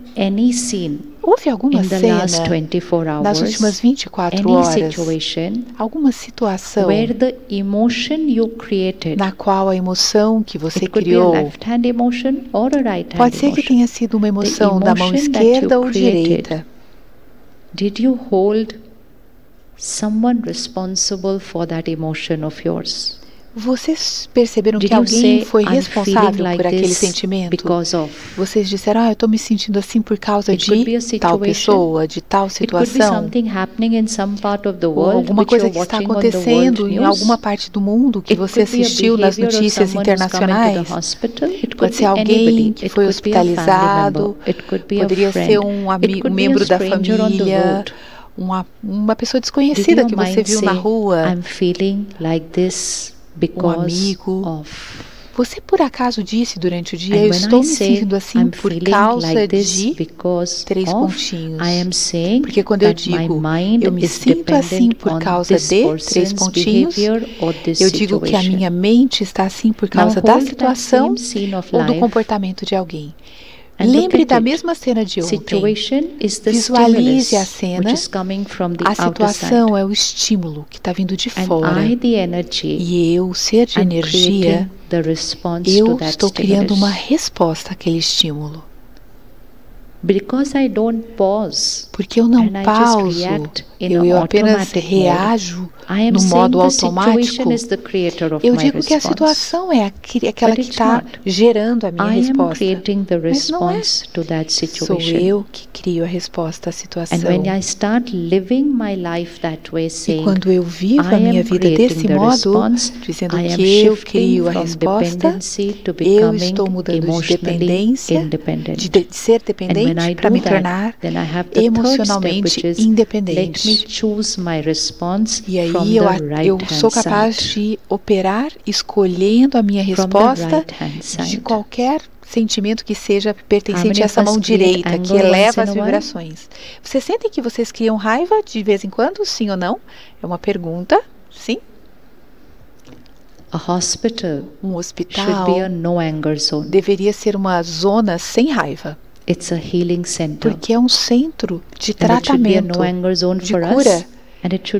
Houve alguma cena nas últimas 24 horas, alguma situação na qual a emoção que você criou, pode ser que tenha sido uma emoção da mão esquerda ou direita. Did you hold someone responsible for that emotion of yours? Vocês perceberam que alguém foi responsável por aquele sentimento? Vocês disseram, eu estou me sentindo assim por causa de tal pessoa, de tal situação. Ou alguma coisa que está acontecendo em alguma parte do mundo que você assistiu nas notícias internacionais. Pode ser alguém que foi hospitalizado, poderia ser um membro da família, uma pessoa desconhecida que você viu na rua. Um amigo. Você por acaso disse durante o dia, eu estou me sentindo assim por causa de 3 pontinhos. Porque quando eu digo, eu me sinto assim por causa de 3 pontinhos, eu digo que a minha mente está assim por causa da situação ou do comportamento de alguém. Lembre da mesma cena de ontem. Visualize a cena. A situação é o estímulo que está vindo de fora. E eu, ser de energia, eu estou criando uma resposta àquele estímulo. Porque eu não pauso, eu apenas reajo no modo automático. Eu digo que a situação é aquela que está gerando a minha resposta. Mas não é. Sou eu que crio a resposta à situação. E quando eu vivo a minha vida desse modo, dizendo que eu crio a resposta, eu estou mudando de dependência, de ser dependente, para me tornar emocionalmente independente. E aí eu sou capaz de operar escolhendo a minha resposta de qualquer sentimento que seja pertencente a essa mão direita, que eleva as vibrações. Vocês sentem que vocês criam raiva de vez em quando? Sim ou não? É uma pergunta. Sim? Um hospital deveria ser uma zona sem raiva. It's a healing center. Porque é um centro de tratamento, de cura.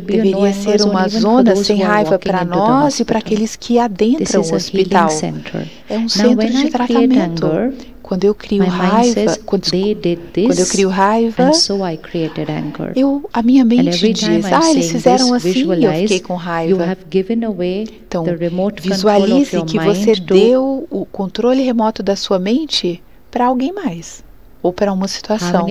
Deveria ser uma zona sem raiva para nós e para aqueles que adentram o hospital. É um centro de tratamento. Quando eu crio raiva, quando eu crio raiva, a minha mente diz, eles fizeram assim e eu fiquei com raiva. Então, visualize que você deu o controle remoto da sua mente para alguém mais. Ou para uma situação.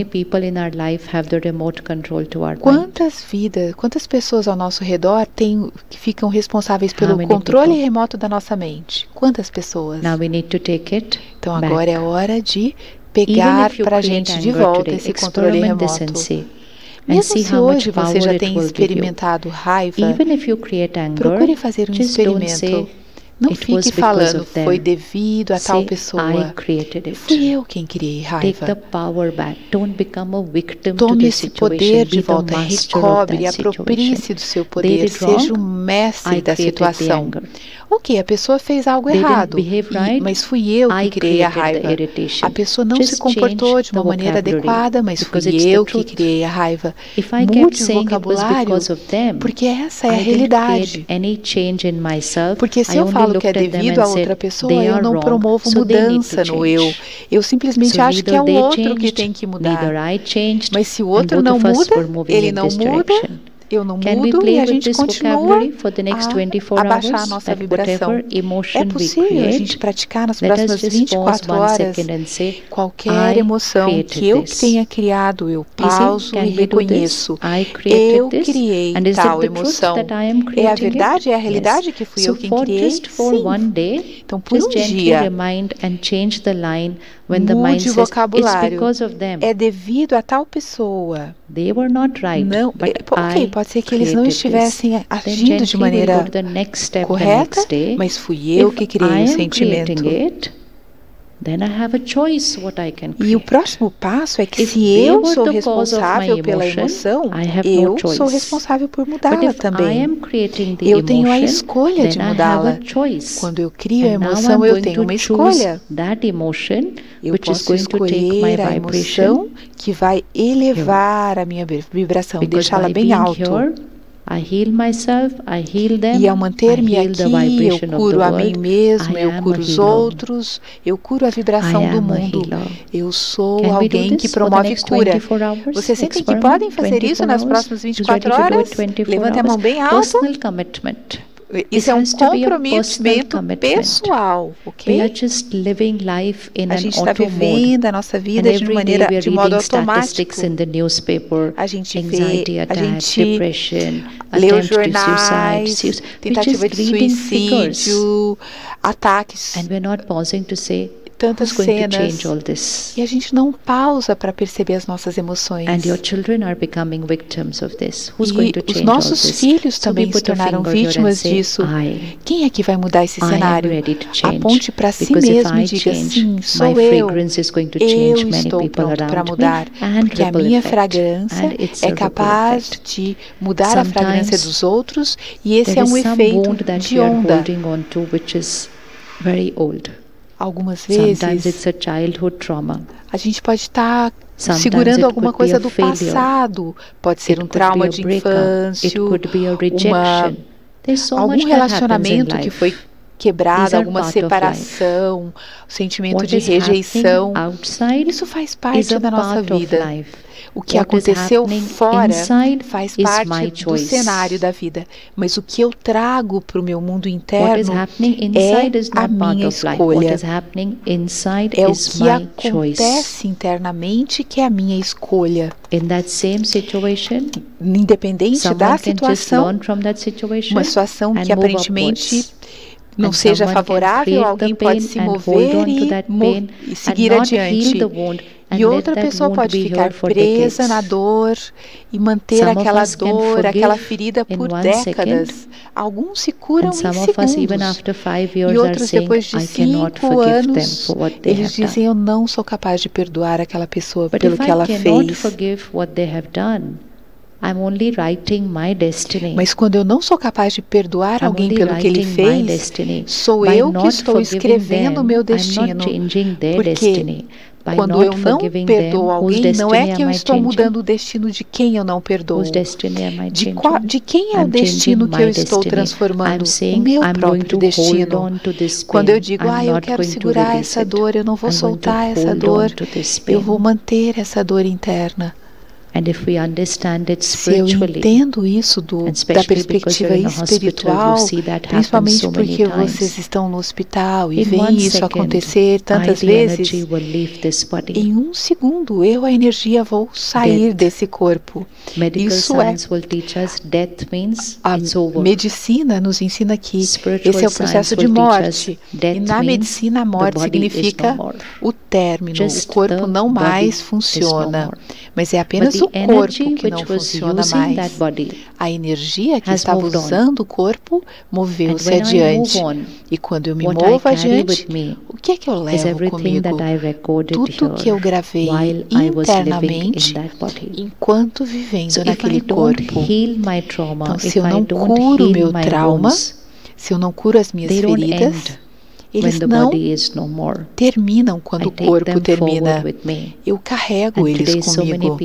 Quantas pessoas ao nosso redor que ficam responsáveis pelo controle remoto da nossa mente? Quantas pessoas? Então agora é hora de pegar para a gente de volta esse controle remoto. Mesmo se hoje você já tem experimentado raiva, procure fazer um experimento. Não fique falando, foi devido a tal pessoa. Fui eu quem criei raiva. Tome esse poder de volta, recobre, aproprie-se do seu poder, seja o mestre da situação. Ok, a pessoa fez algo errado, mas fui eu que criei a raiva. A pessoa não se comportou de uma maneira adequada, mas fui eu que criei a raiva. Mude o vocabulário, porque essa é a realidade. Porque se eu falo que é devido a outra pessoa, eu não promovo mudança no eu. Eu simplesmente acho que é o outro que tem que mudar. Mas se o outro não muda, ele não muda, eu não mudo e a gente continua a baixar a nossa vibração. É possível a gente praticar nas próximas 24 horas qualquer emoção que eu tenha criado, eu pauso e reconheço. Eu criei tal emoção. É a verdade, é a realidade que fui eu quem criei? Sim. Então, por um dia, mude o vocabulário. É devido a tal pessoa. Não, ok, pode ser que eles não estivessem agindo de maneira correta, mas fui eu que criei o sentimento. E o próximo passo é que se eu sou responsável pela emoção, eu sou responsável por mudá-la também. Eu tenho a escolha de mudá-la. Quando eu crio a emoção, eu tenho uma escolha. Eu posso escolher a emoção que vai elevar a minha vibração, deixá-la bem alto. E ao manter-me aqui, eu curo a mim mesmo, eu curo os outros, eu curo a vibração do mundo. Eu sou alguém que promove cura. Vocês sentem que podem fazer isso nas próximas 24 horas? Levante a mão bem alto. Isso é um comprometimento pessoal, ok? A gente está vivendo a nossa vida de modo automático. A gente vê, a gente lê os jornais, tentativa de suicídio, ataques, tantas cenas, e a gente não pausa para perceber as nossas emoções. E os nossos filhos também se tornaram vítimas disso. Quem é que vai mudar esse cenário? Aponte para si mesmo e diga, sim, sou eu. Eu estou pronto para mudar, porque a minha fragrância é capaz de mudar a fragrância dos outros, e esse é um efeito de onda. Algumas vezes, a gente pode estar segurando alguma coisa do passado. Pode ser um trauma de infância, algum relacionamento que foi quebrado, alguma separação, sentimento de rejeição. Isso faz parte da nossa vida. O que aconteceu fora faz parte do cenário da vida. Mas o que eu trago para o meu mundo interno é a minha escolha. É o que acontece internamente que é a minha escolha. Independente da situação, uma situação que aparentemente não seja favorável, alguém pode se mover e seguir adiante. E outra pessoa pode ficar presa na dor e manter aquela dor, aquela ferida por décadas. Alguns se curam em segundos. E outros, depois de 5 anos, eles dizem, eu não sou capaz de perdoar aquela pessoa pelo que ela fez. Mas quando eu não sou capaz de perdoar alguém pelo que ele fez, sou eu que estou escrevendo o meu destino, porque Quando eu não perdoo alguém, não é que eu estou mudando o destino de quem eu não perdoo. De quem é o destino que eu estou transformando? O meu próprio destino. Quando eu digo, eu quero segurar essa dor, eu não vou soltar essa dor, eu vou manter essa dor interna. Se eu entendo isso da perspectiva espiritual, principalmente porque vocês estão no hospital e veem isso acontecer tantas vezes, em um segundo, a energia, vou sair desse corpo. Isso a medicina nos ensina que esse é o processo de morte. E na medicina, a morte significa o término. O corpo não mais funciona. Mas é apenas o corpo que não funciona mais. A energia que estava usando o corpo moveu-se adiante. E quando eu me movo adiante, o que é que eu levo comigo? Tudo que eu gravei internamente enquanto vivendo naquele corpo. Então, se eu não curo o meu trauma, se eu não curo as minhas feridas, eles não terminam quando o corpo termina. Eu carrego eles comigo.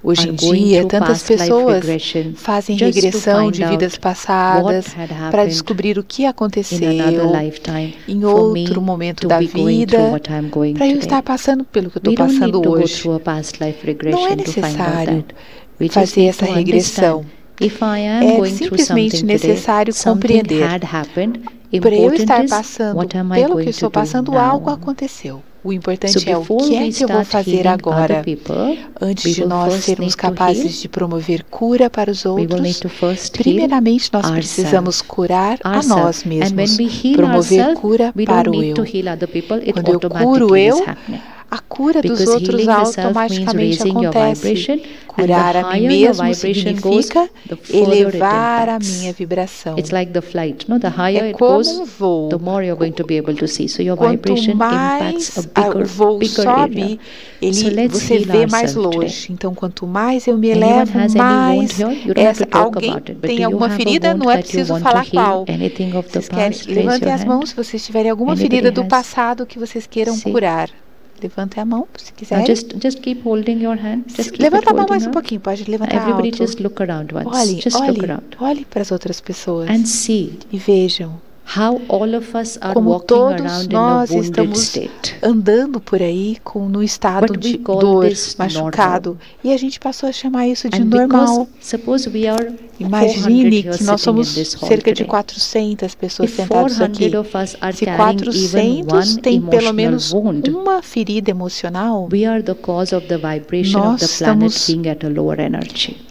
Hoje em dia, tantas pessoas fazem regressão de vidas passadas para descobrir o que aconteceu em outro momento da vida, para eu estar passando pelo que eu estou passando hoje. Não é necessário fazer essa regressão. É simplesmente necessário compreender. Para eu estar passando pelo que eu estou passando, algo aconteceu. O importante é o que é que eu vou fazer agora. Antes de nós sermos capazes de promover cura para os outros, primeiramente nós precisamos curar a nós mesmos, promover cura para o eu. Quando eu curo o eu, a cura dos outros automaticamente acontece. Curar a mim mesmo significa elevar a minha vibração. É como um voo. Quanto mais o voo sobe, você vê mais longe. Então, quanto mais eu me elevo, mais alguém tem alguma ferida, não é preciso falar qual. Vocês querem, levantem as mãos se vocês tiverem alguma ferida do passado que vocês queiram curar. Levante a mão, se quiser. Levanta a mão mais um pouquinho, pode levantar alto. Olhe para as outras pessoas e vejam como todos nós estamos andando por aí no estado de dor, machucado. E a gente passou a chamar isso de normal. Imagine que nós somos cerca de 400 pessoas sentadas aqui. Se 400 têm pelo menos uma ferida emocional, nós estamos,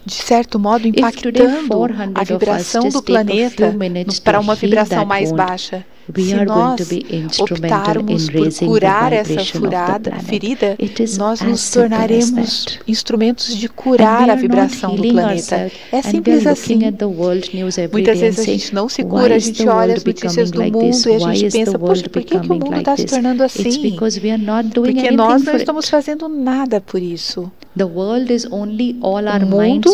de certo modo, impactando a vibração do planeta para uma vibração mais baixa. Se nós optarmos por curar essa ferida, nós nos tornaremos instrumentos de curar a vibração do planeta. É simples assim. Muitas vezes a gente não se cura, a gente olha as notícias do mundo e a gente pensa, poxa, por que o mundo está se tornando assim? Porque nós não estamos fazendo nada por isso. O mundo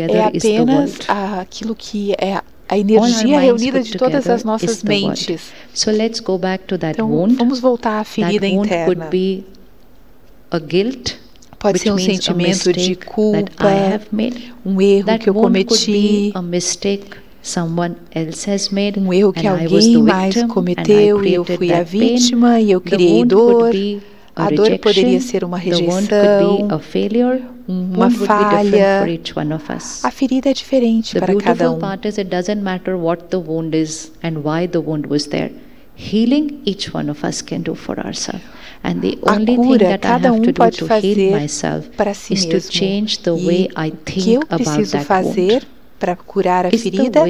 é apenas aquilo que é a energia reunida de todas as nossas mentes. Então, vamos voltar à ferida interna. Pode ser um sentimento de culpa, um erro que eu cometi, um erro que alguém mais cometeu e eu fui a vítima e eu criei dor. A dor poderia ser uma rejeição, uma falha. A ferida é diferente para cada um. A cura, cada um pode fazer para si mesmo. E o que eu preciso fazer para curar a ferida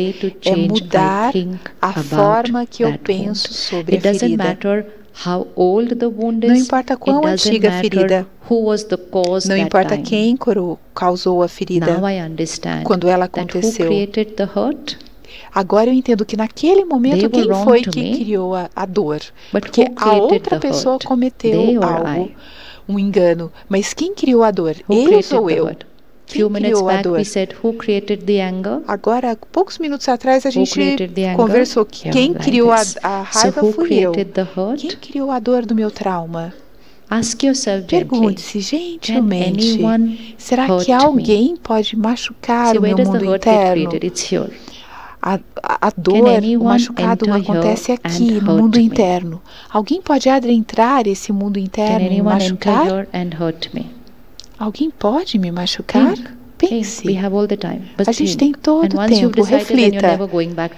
é mudar a forma que eu penso sobre a ferida. Não importa quão antiga a ferida, não importa quem causou a ferida, quando ela aconteceu. Agora eu entendo que naquele momento quem foi que criou a dor? Porque a outra pessoa cometeu algo, um engano. Mas quem criou a dor? Eles ou eu? Quem criou a dor? Agora, poucos minutos atrás, a gente conversou que quem criou a raiva fui eu. Quem criou a dor do meu trauma? Pergunte-se gentilmente, será que alguém pode machucar o meu mundo interno? A dor, o machucado acontece aqui, no mundo interno. Alguém pode adentrar esse mundo interno e me machucar? Alguém pode me machucar? Pense. A gente tem todo o tempo, reflita.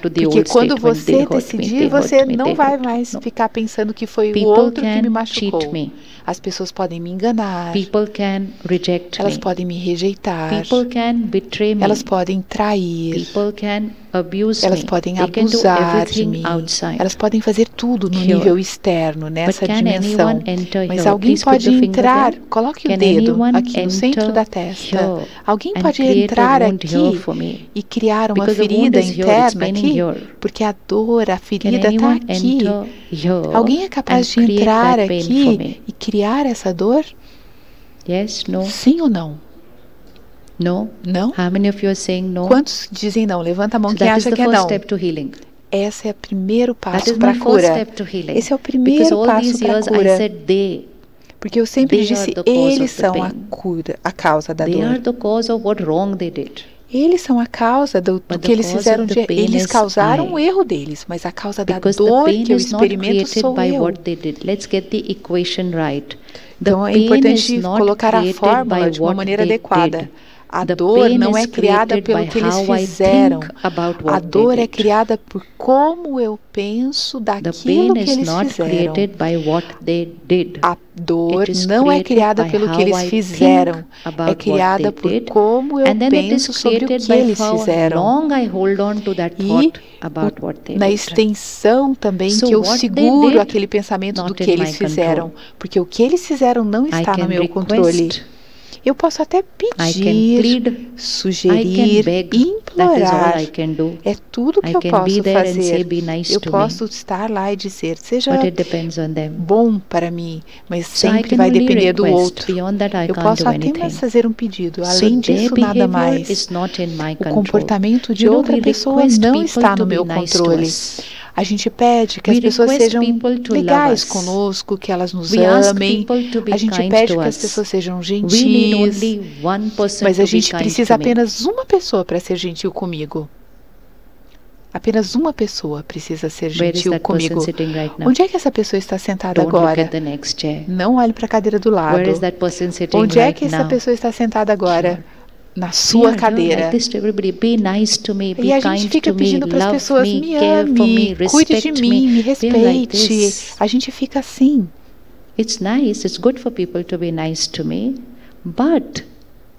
Porque quando você decidir, você não vai mais ficar pensando que foi o outro que me machucou. As pessoas podem me enganar. Elas podem me rejeitar. Elas podem trair. Elas podem abusar de mim. Elas podem fazer tudo no nível externo, nessa dimensão. Mas alguém pode entrar, coloque o dedo aqui no centro da testa. Alguém pode entrar aqui e criar uma ferida interna aqui, porque a dor, a ferida está aqui. Alguém é capaz de entrar aqui e criar essa dor? Sim ou não? No? Não? How many of you are saying no? Quantos dizem não? Levanta a mão quem acha que é não. Esse é o primeiro passo para a cura. Esse é o primeiro passo para a cura. Porque eu sempre disse, eles são a cura, a causa da dor. Eles são a causa do que eles fizeram. Eles causaram o erro deles, mas a causa da dor que eu experimento sou eu. Então é importante colocar a fórmula de uma maneira adequada. A dor não é criada pelo que eles fizeram. A dor é criada por como eu penso daquilo que eles fizeram. A dor não é criada pelo que eles fizeram. É criada por como eu penso sobre o que eles fizeram. E na extensão também que eu seguro aquele pensamento do que eles fizeram. Porque o que eles fizeram não está no meu controle. Eu posso até pedir, sugerir, implorar. É tudo que eu posso fazer. Eu posso estar lá e dizer, seja bom para mim, mas sempre vai depender do outro. Eu posso apenas fazer um pedido. Além disso, nada mais. O comportamento de outra pessoa não está no meu controle. A gente pede que as pessoas sejam legais conosco, que elas nos amem. A gente pede que as pessoas sejam gentis. Mas a gente precisa apenas uma pessoa para ser gentil comigo. Apenas uma pessoa precisa ser gentil comigo. Onde é que essa pessoa está sentada agora? Não olhe para a cadeira do lado. Onde é que essa pessoa está sentada agora? Na sua cadeira. E a gente fica pedindo para as pessoas, me ame, cuide de mim, me respeite. A gente fica assim. It's nice, it's good for people to be nice to me, but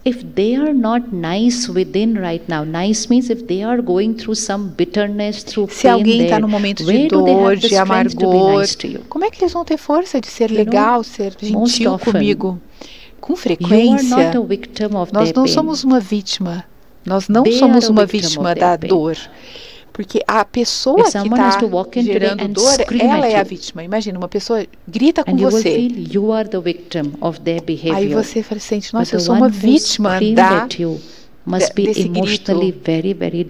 if they are not nice within right now, nice means if they are going through some bitterness, through pain, se alguém está no momento de dor, de amargor, como é que eles vão ter força de ser legal, ser gentil comigo? Com frequência, nós não somos uma vítima. Nós não somos uma vítima da dor. Porque a pessoa que está gerando dor, ela é a vítima. Imagina, uma pessoa grita com você. Aí você sente, nossa, eu sou uma vítima desse grito.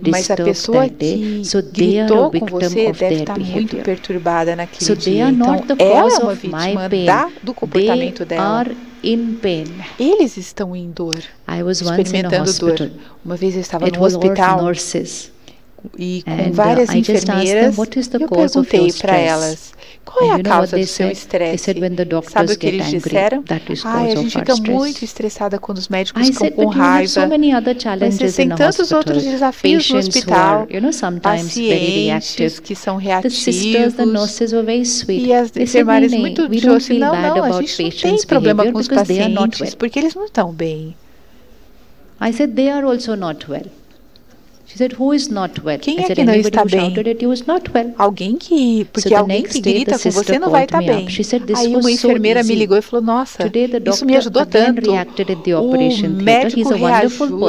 Mas a pessoa que gritou com você deve estar muito perturbada naquele dia. Então, ela é uma vítima do comportamento dela. Eles estão em dor, experimentando dor. Uma vez eu estava no hospital e com várias enfermeiras, eu perguntei para elas, qual é a causa do seu estresse? Sabe o que eles disseram? A gente fica muito estressada quando os médicos ficam com raiva. Mas existem tantos outros desafios no hospital, pacientes que são reativos, e as enfermeiras muito disseram assim, não, a gente não tem problema com os pacientes, porque eles não estão bem. I said, they are also not well. She said, who is not well? Quem é que não está bem? Alguém que, porque alguém que grita com você não vai estar bem. Aí uma enfermeira me ligou e falou, nossa, isso me ajudou tanto. O médico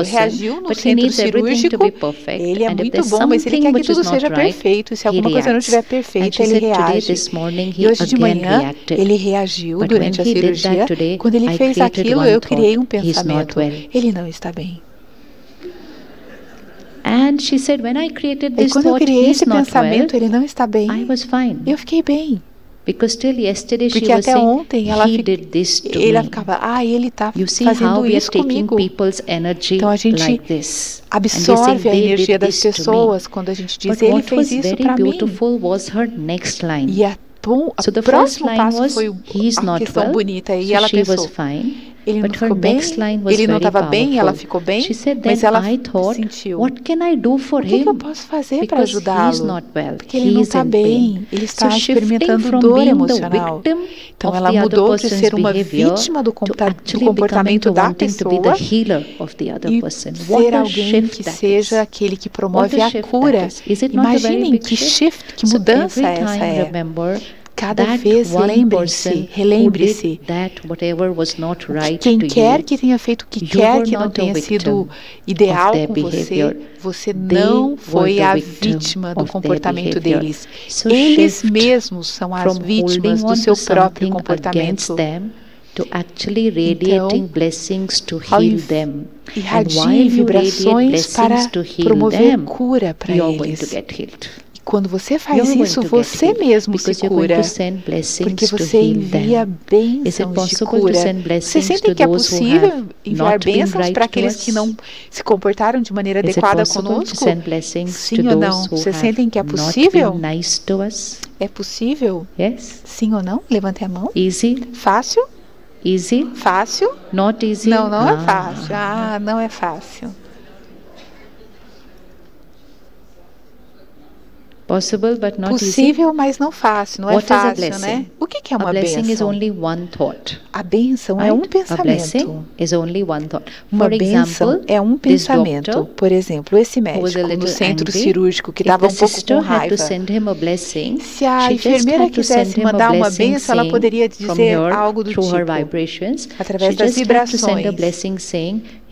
reagiu no centro cirúrgico. Ele é muito bom, mas ele quer que tudo seja perfeito. E se alguma coisa não estiver perfeita, ele reage. E hoje de manhã, ele reagiu durante a cirurgia. Quando ele fez aquilo, eu criei um pensamento. Ele não está bem. And she said, when I created this quando eu thought, criei esse not pensamento, well, ele não está bem. I was fine. Eu fiquei bem. Porque até ontem ele ficava, ele está fazendo isso comigo. Então a gente absorve a energia das pessoas quando a gente diz, ele fez isso para mim. E a próximo passo foi a questão bonita. E ela pensou, ele não ficou bem, ele não estava bem, ela ficou bem, mas ela sentiu, o que eu posso fazer para ajudá-lo? Porque ele não está bem, ele está experimentando dor emocional. Então ela mudou de ser uma vítima do comportamento da pessoa e ser alguém que seja aquele que promove a cura. Imaginem que shift, que mudança essa é. Cada vez relembre-se que quem quer que tenha feito o que quer que não tenha sido ideal com você, você não foi a vítima do comportamento deles. Eles mesmos são as vítimas do seu próprio comportamento. Então, irradie vibrações para promover cura para eles. Quando você faz isso, você mesmo se cura, porque você envia bênçãos de cura. Vocês sentem que é possível enviar bênçãos para aqueles que não se comportaram de maneira adequada conosco? Sim ou não? Vocês sentem que é possível? É possível? Sim ou não? Levante a mão. Fácil? Fácil? Não é fácil. Não é fácil. Possível, mas não fácil, não é fácil, né? O que é uma bênção? A bênção é um pensamento. Uma bênção é um pensamento. Por exemplo, esse médico no centro cirúrgico que estava um pouco com raiva. Se a enfermeira quisesse mandar uma bênção, ela poderia dizer algo do tipo, através das vibrações.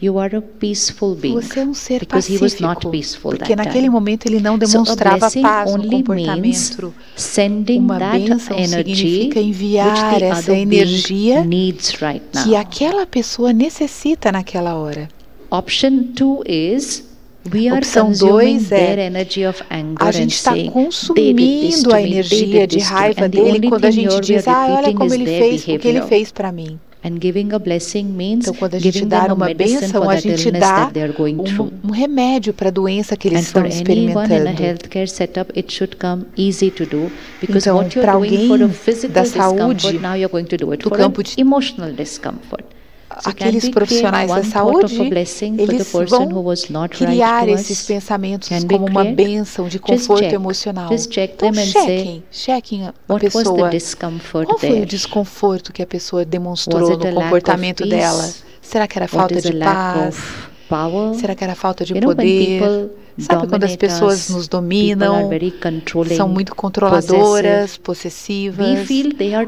Você é um ser pacífico, porque naquele momento ele não demonstrava paz no comportamento. Uma bênção significa enviar essa energia que aquela pessoa necessita naquela hora. Opção 2 é, a gente está consumindo a energia de raiva dele quando a gente diz, olha como ele fez, o que ele fez para mim. Então, quando a gente dá uma bênção, a gente dá um remédio para a doença que eles estão experimentando. Então, para alguém da saúde, do campo de aqueles profissionais da saúde, eles vão criar esses pensamentos como uma bênção de conforto emocional. Então, chequem a pessoa. Qual foi o desconforto que a pessoa demonstrou no comportamento dela? Será que era falta de paz? Será que era falta de poder? Sabe quando as pessoas nos dominam, são muito controladoras, possessivas,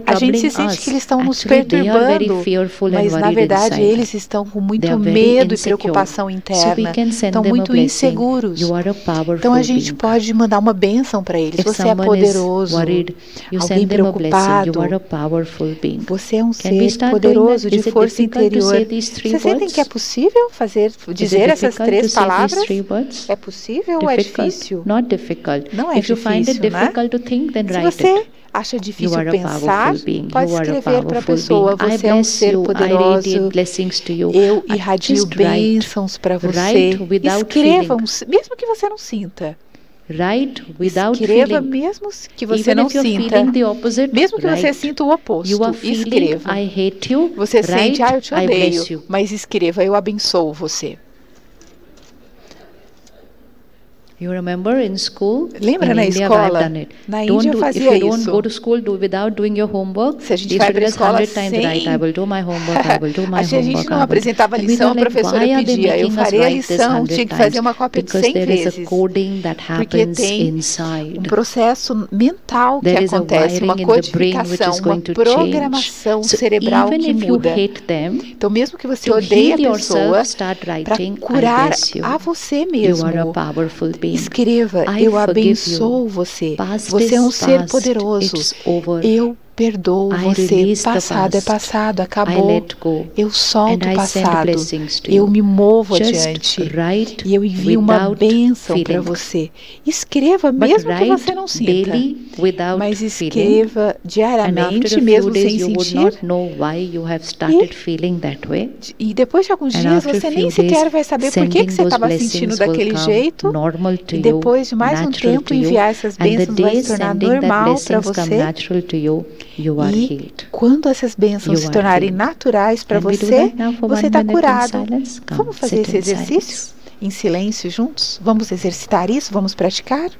a gente se sente que eles estão nos perturbando, mas na verdade eles estão com muito medo e preocupação interna, estão muito inseguros. Então a gente pode mandar uma bênção para eles. Você é poderoso, alguém preocupado, você é um ser poderoso de força interior. Vocês sentem que é possível dizer essas 3 palavras? É possível ou é difícil? Não é difícil, né? Se você acha difícil pensar, pode escrever para a pessoa, você é um ser poderoso, eu irradio bênçãos para você. Escrevam, mesmo que você não sinta. Escreva mesmo que você não sinta. Mesmo que você sinta o oposto, escreva. Você sente, eu te odeio, mas escreva, eu abençoo você. Lembra na escola? Na Índia eu fazia isso. Se a gente vai para a escola sem... Se a gente não apresentava a lição, a professora pedia, eu farei a lição, tinha que fazer uma cópia de 100 vezes. Porque tem um processo mental que acontece, uma codificação, uma programação cerebral que muda. Então, mesmo que você odeie a pessoa, para curar a você mesmo, escreva, eu abençoo você. Você é um ser poderoso. Eu perdoo você, passado é passado, acabou. Eu solto o passado, eu me movo adiante e eu envio uma bênção para você. Escreva mesmo que você não sinta, mas escreva diariamente mesmo sem sentir. E depois de alguns dias você nem sequer vai saber por que você estava sentindo daquele jeito. E depois de mais um tempo enviar essas bênçãos vai se tornar normal para você. E quando essas bênçãos se tornarem naturais para você, você está curado. Vamos fazer esse exercício em silêncio juntos? Vamos exercitar isso? Vamos praticar?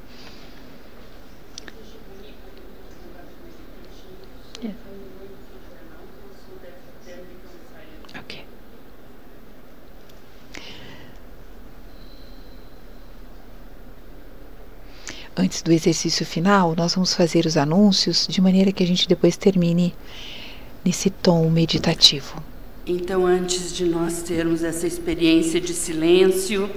Ok. Antes do exercício final, nós vamos fazer os anúncios de maneira que a gente depois termine nesse tom meditativo. Então, antes de nós termos essa experiência de silêncio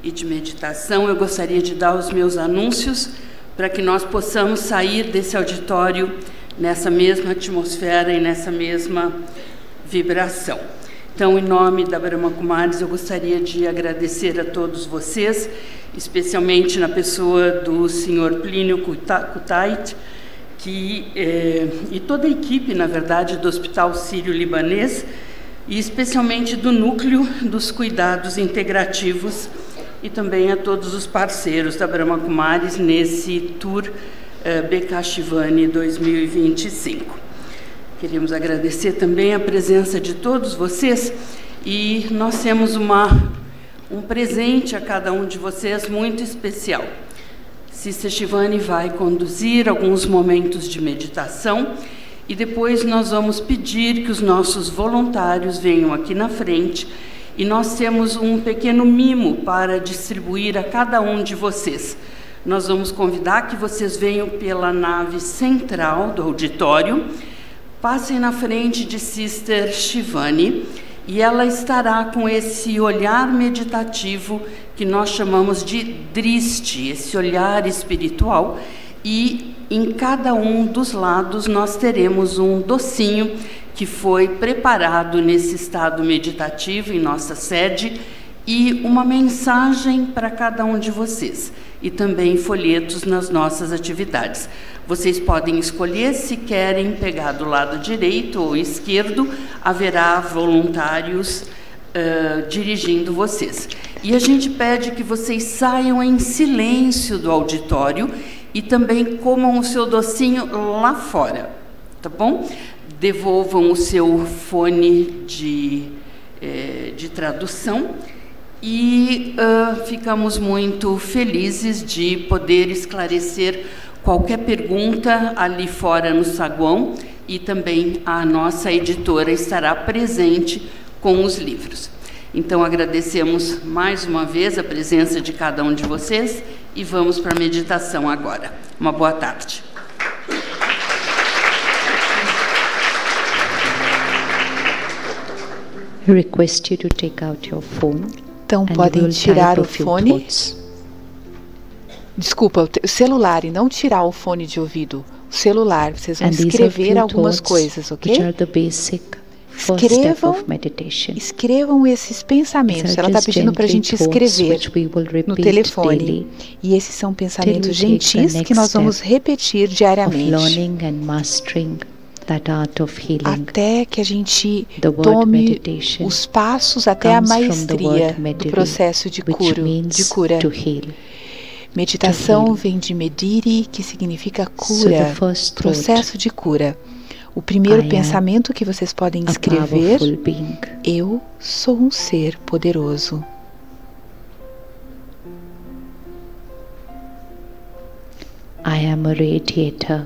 e de meditação, eu gostaria de dar os meus anúncios para que nós possamos sair desse auditório nessa mesma atmosfera e nessa mesma vibração. Então, em nome da Brahma Kumaris, eu gostaria de agradecer a todos vocês, especialmente na pessoa do Sr. Plínio Kutait, e toda a equipe, na verdade, do Hospital Sírio-Libanês, e especialmente do Núcleo dos Cuidados Integrativos, e também a todos os parceiros da Brahma Kumaris nesse Tour BK Shivani 2025. Queremos agradecer também a presença de todos vocês, e nós temos um presente a cada um de vocês muito especial. Sister Shivani vai conduzir alguns momentos de meditação e depois nós vamos pedir que os nossos voluntários venham aqui na frente e nós temos um pequeno mimo para distribuir a cada um de vocês. Nós vamos convidar que vocês venham pela nave central do auditório, passem na frente de Sister Shivani e ela estará com esse olhar meditativo que nós chamamos de drishti, esse olhar espiritual, e em cada um dos lados nós teremos um docinho que foi preparado nesse estado meditativo em nossa sede e uma mensagem para cada um de vocês e também folhetos nas nossas atividades. Vocês podem escolher se querem pegar do lado direito ou esquerdo, haverá voluntários dirigindo vocês. E a gente pede que vocês saiam em silêncio do auditório e também comam o seu docinho lá fora, tá bom? Devolvam o seu fone de tradução e ficamos muito felizes de poder esclarecer qualquer pergunta ali fora no saguão e também a nossa editora estará presente com os livros. Então, agradecemos mais uma vez a presença de cada um de vocês e vamos para a meditação agora. Uma boa tarde. Request you to take out your phone. Então, podem tirar o fone. Desculpa, o celular, e não tirar o fone de ouvido. O celular, vocês vão escrever algumas coisas, ok? Escrevam esses pensamentos. Ela está pedindo para a gente escrever no telefone. E esses são pensamentos gentis que nós vamos repetir diariamente. Até que a gente tome os passos até a maestria do processo de cura. Meditação vem de mediri, que significa cura, processo de cura. O primeiro pensamento que vocês podem escrever: eu sou um ser poderoso. I am a radiator.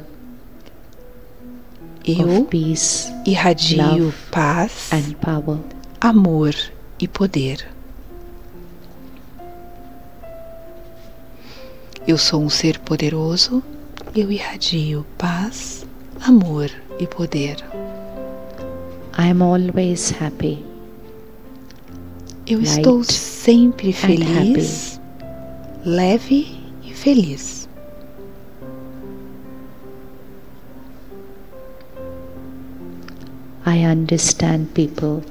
Eu irradio paz, amor e poder. Eu sou um ser poderoso, eu irradio paz, amor e poder. I am always happy. Eu estou sempre feliz, leve e feliz. I understand people.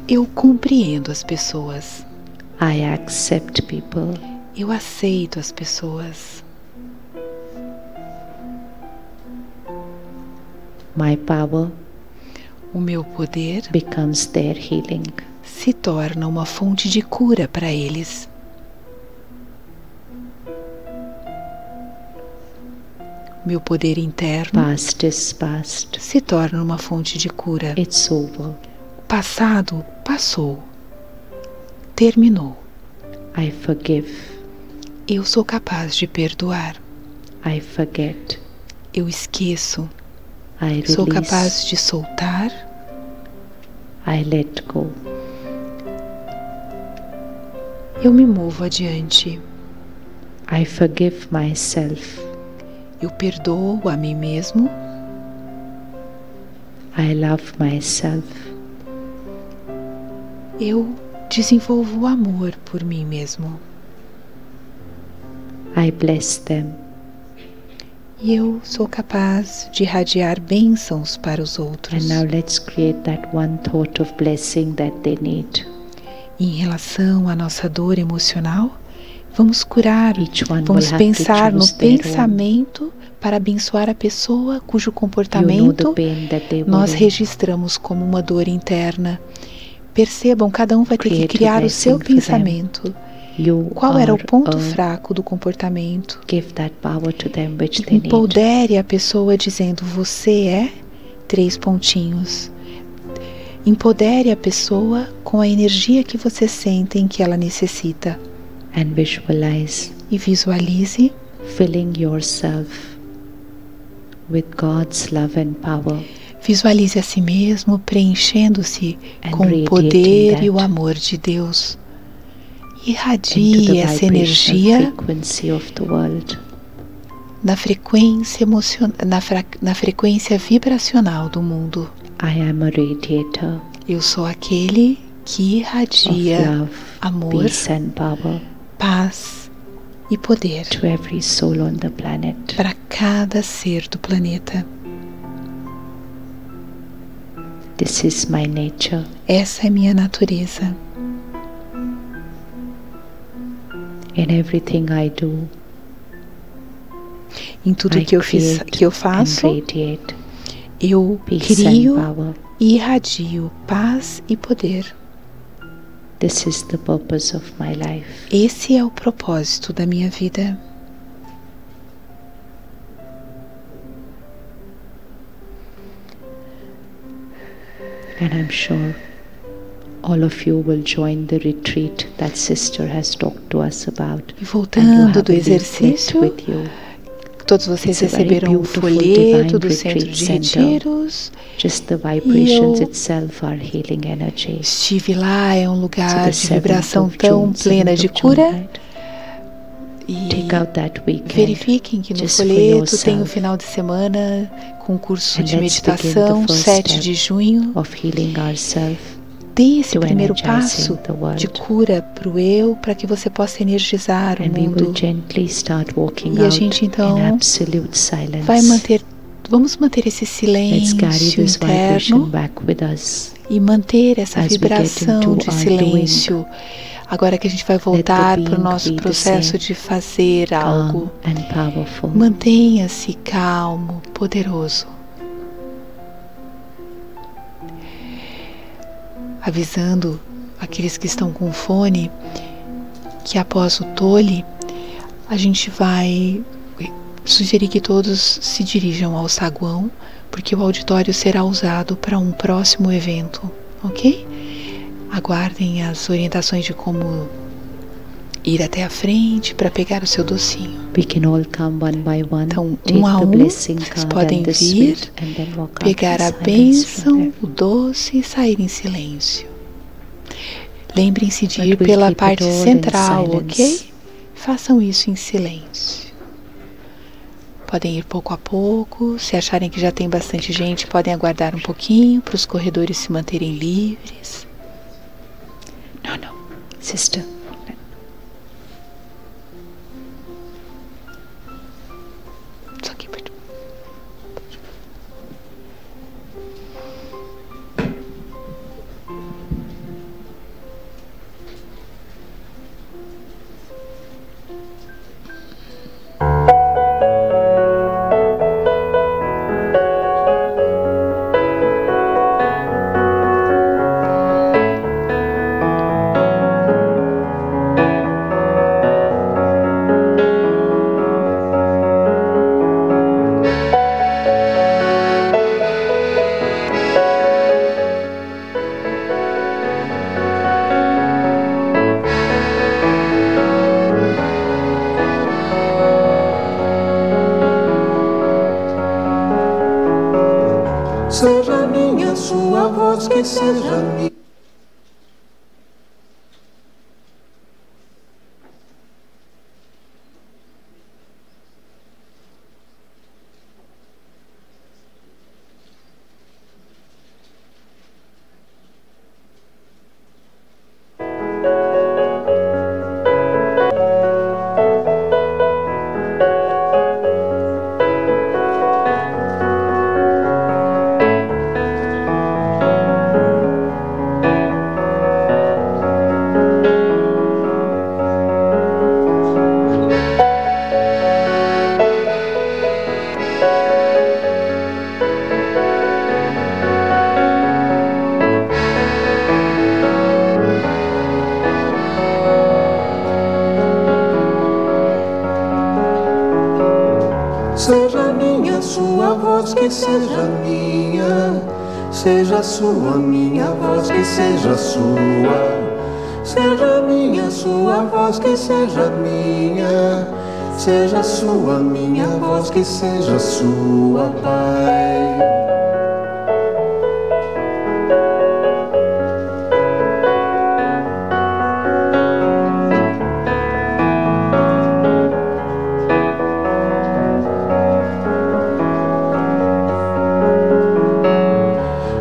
Eu compreendo as pessoas. I accept people. Eu aceito as pessoas. My power, o meu poder, becomes their healing. Se torna uma fonte de cura para eles. Meu poder interno, past is past, se torna uma fonte de cura. It's over. O passado passou. Terminou. I forgive. Eu sou capaz de perdoar. I forget. Eu esqueço. I release. Sou capaz de soltar. I let go. Eu me movo adiante. I forgive myself. Eu perdoo a mim mesmo. I love myself. Eu desenvolvo o amor por mim mesmo. I bless them. E eu sou capaz de irradiar bênçãos para os outros. And now let's create that one thought of blessing that they need. Em relação à nossa dor emocional, vamos curar, vamos pensar no pensamento para abençoar a pessoa cujo comportamento nós registramos como uma dor interna. Percebam, cada um vai ter que criar o seu pensamento. Qual era o ponto fraco do comportamento? Empodere a pessoa dizendo, você é 3 pontinhos. Empodere a pessoa com a energia que você sente em que ela necessita. And visualize. E visualize. Filling yourself with God's love and power. Visualize a si mesmo preenchendo-se com o poder e o amor de Deus. Irradie essa energia na frequência vibracional do mundo. I am a radiator. Eu sou aquele que irradia love, amor, peace and power, paz e poder to every soul on the planet. Para cada ser do planeta. This is my nature. Essa é minha natureza. In everything I do, em tudo que eu faço, eu crio e irradio paz e poder. This is the purpose of my life. Esse é o propósito da minha vida. And I'm sure all of you will join the retreat that sister has talked to us about. E voltando do exercício, todos vocês receberam um folheto do centro de retiros. Just the vibrations itself are healing energy. Estive lá, é um lugar de vibração tão plena de cura. E verifiquem que no folheto tem o final de semana com curso de meditação, 7 de junho. Dê esse primeiro passo de cura para o eu, para que você possa energizar o mundo. E a gente então vamos manter esse silêncio interno e manter essa vibração de silêncio. Agora que a gente vai voltar para o nosso processo de fazer algo, mantenha-se calmo, poderoso. Avisando aqueles que estão com fone que após o tole, a gente vai sugerir que todos se dirijam ao saguão, porque o auditório será usado para um próximo evento, ok? Aguardem as orientações de como ir até a frente para pegar o seu docinho. Então, um a um, vocês podem vir, pegar a bênção, o doce e sair em silêncio. Lembrem-se de ir pela parte central, ok? Façam isso em silêncio. Podem ir pouco a pouco. Se acharem que já tem bastante gente, podem aguardar um pouquinho para os corredores se manterem livres. No, sister. It's okay, but voz que seja minha. Seja minha sua voz que seja minha, seja sua minha voz que seja sua. Seja minha sua voz que seja minha, seja sua minha voz que seja sua, Pai.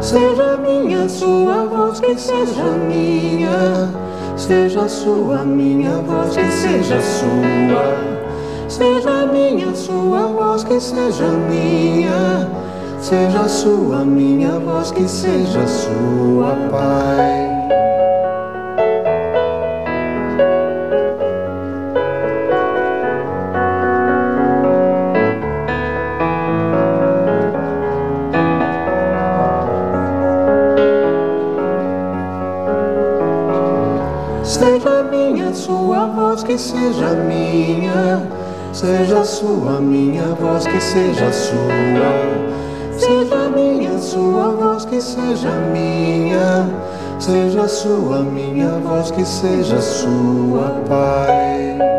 Seja minha sua voz que seja minha, seja sua minha voz que seja sua. Seja minha sua voz que seja minha, seja sua minha voz que seja sua, Pai. Seja minha sua voz que seja minha, seja sua minha voz que seja sua. Seja minha sua voz que seja minha, seja sua minha voz que seja sua, Pai.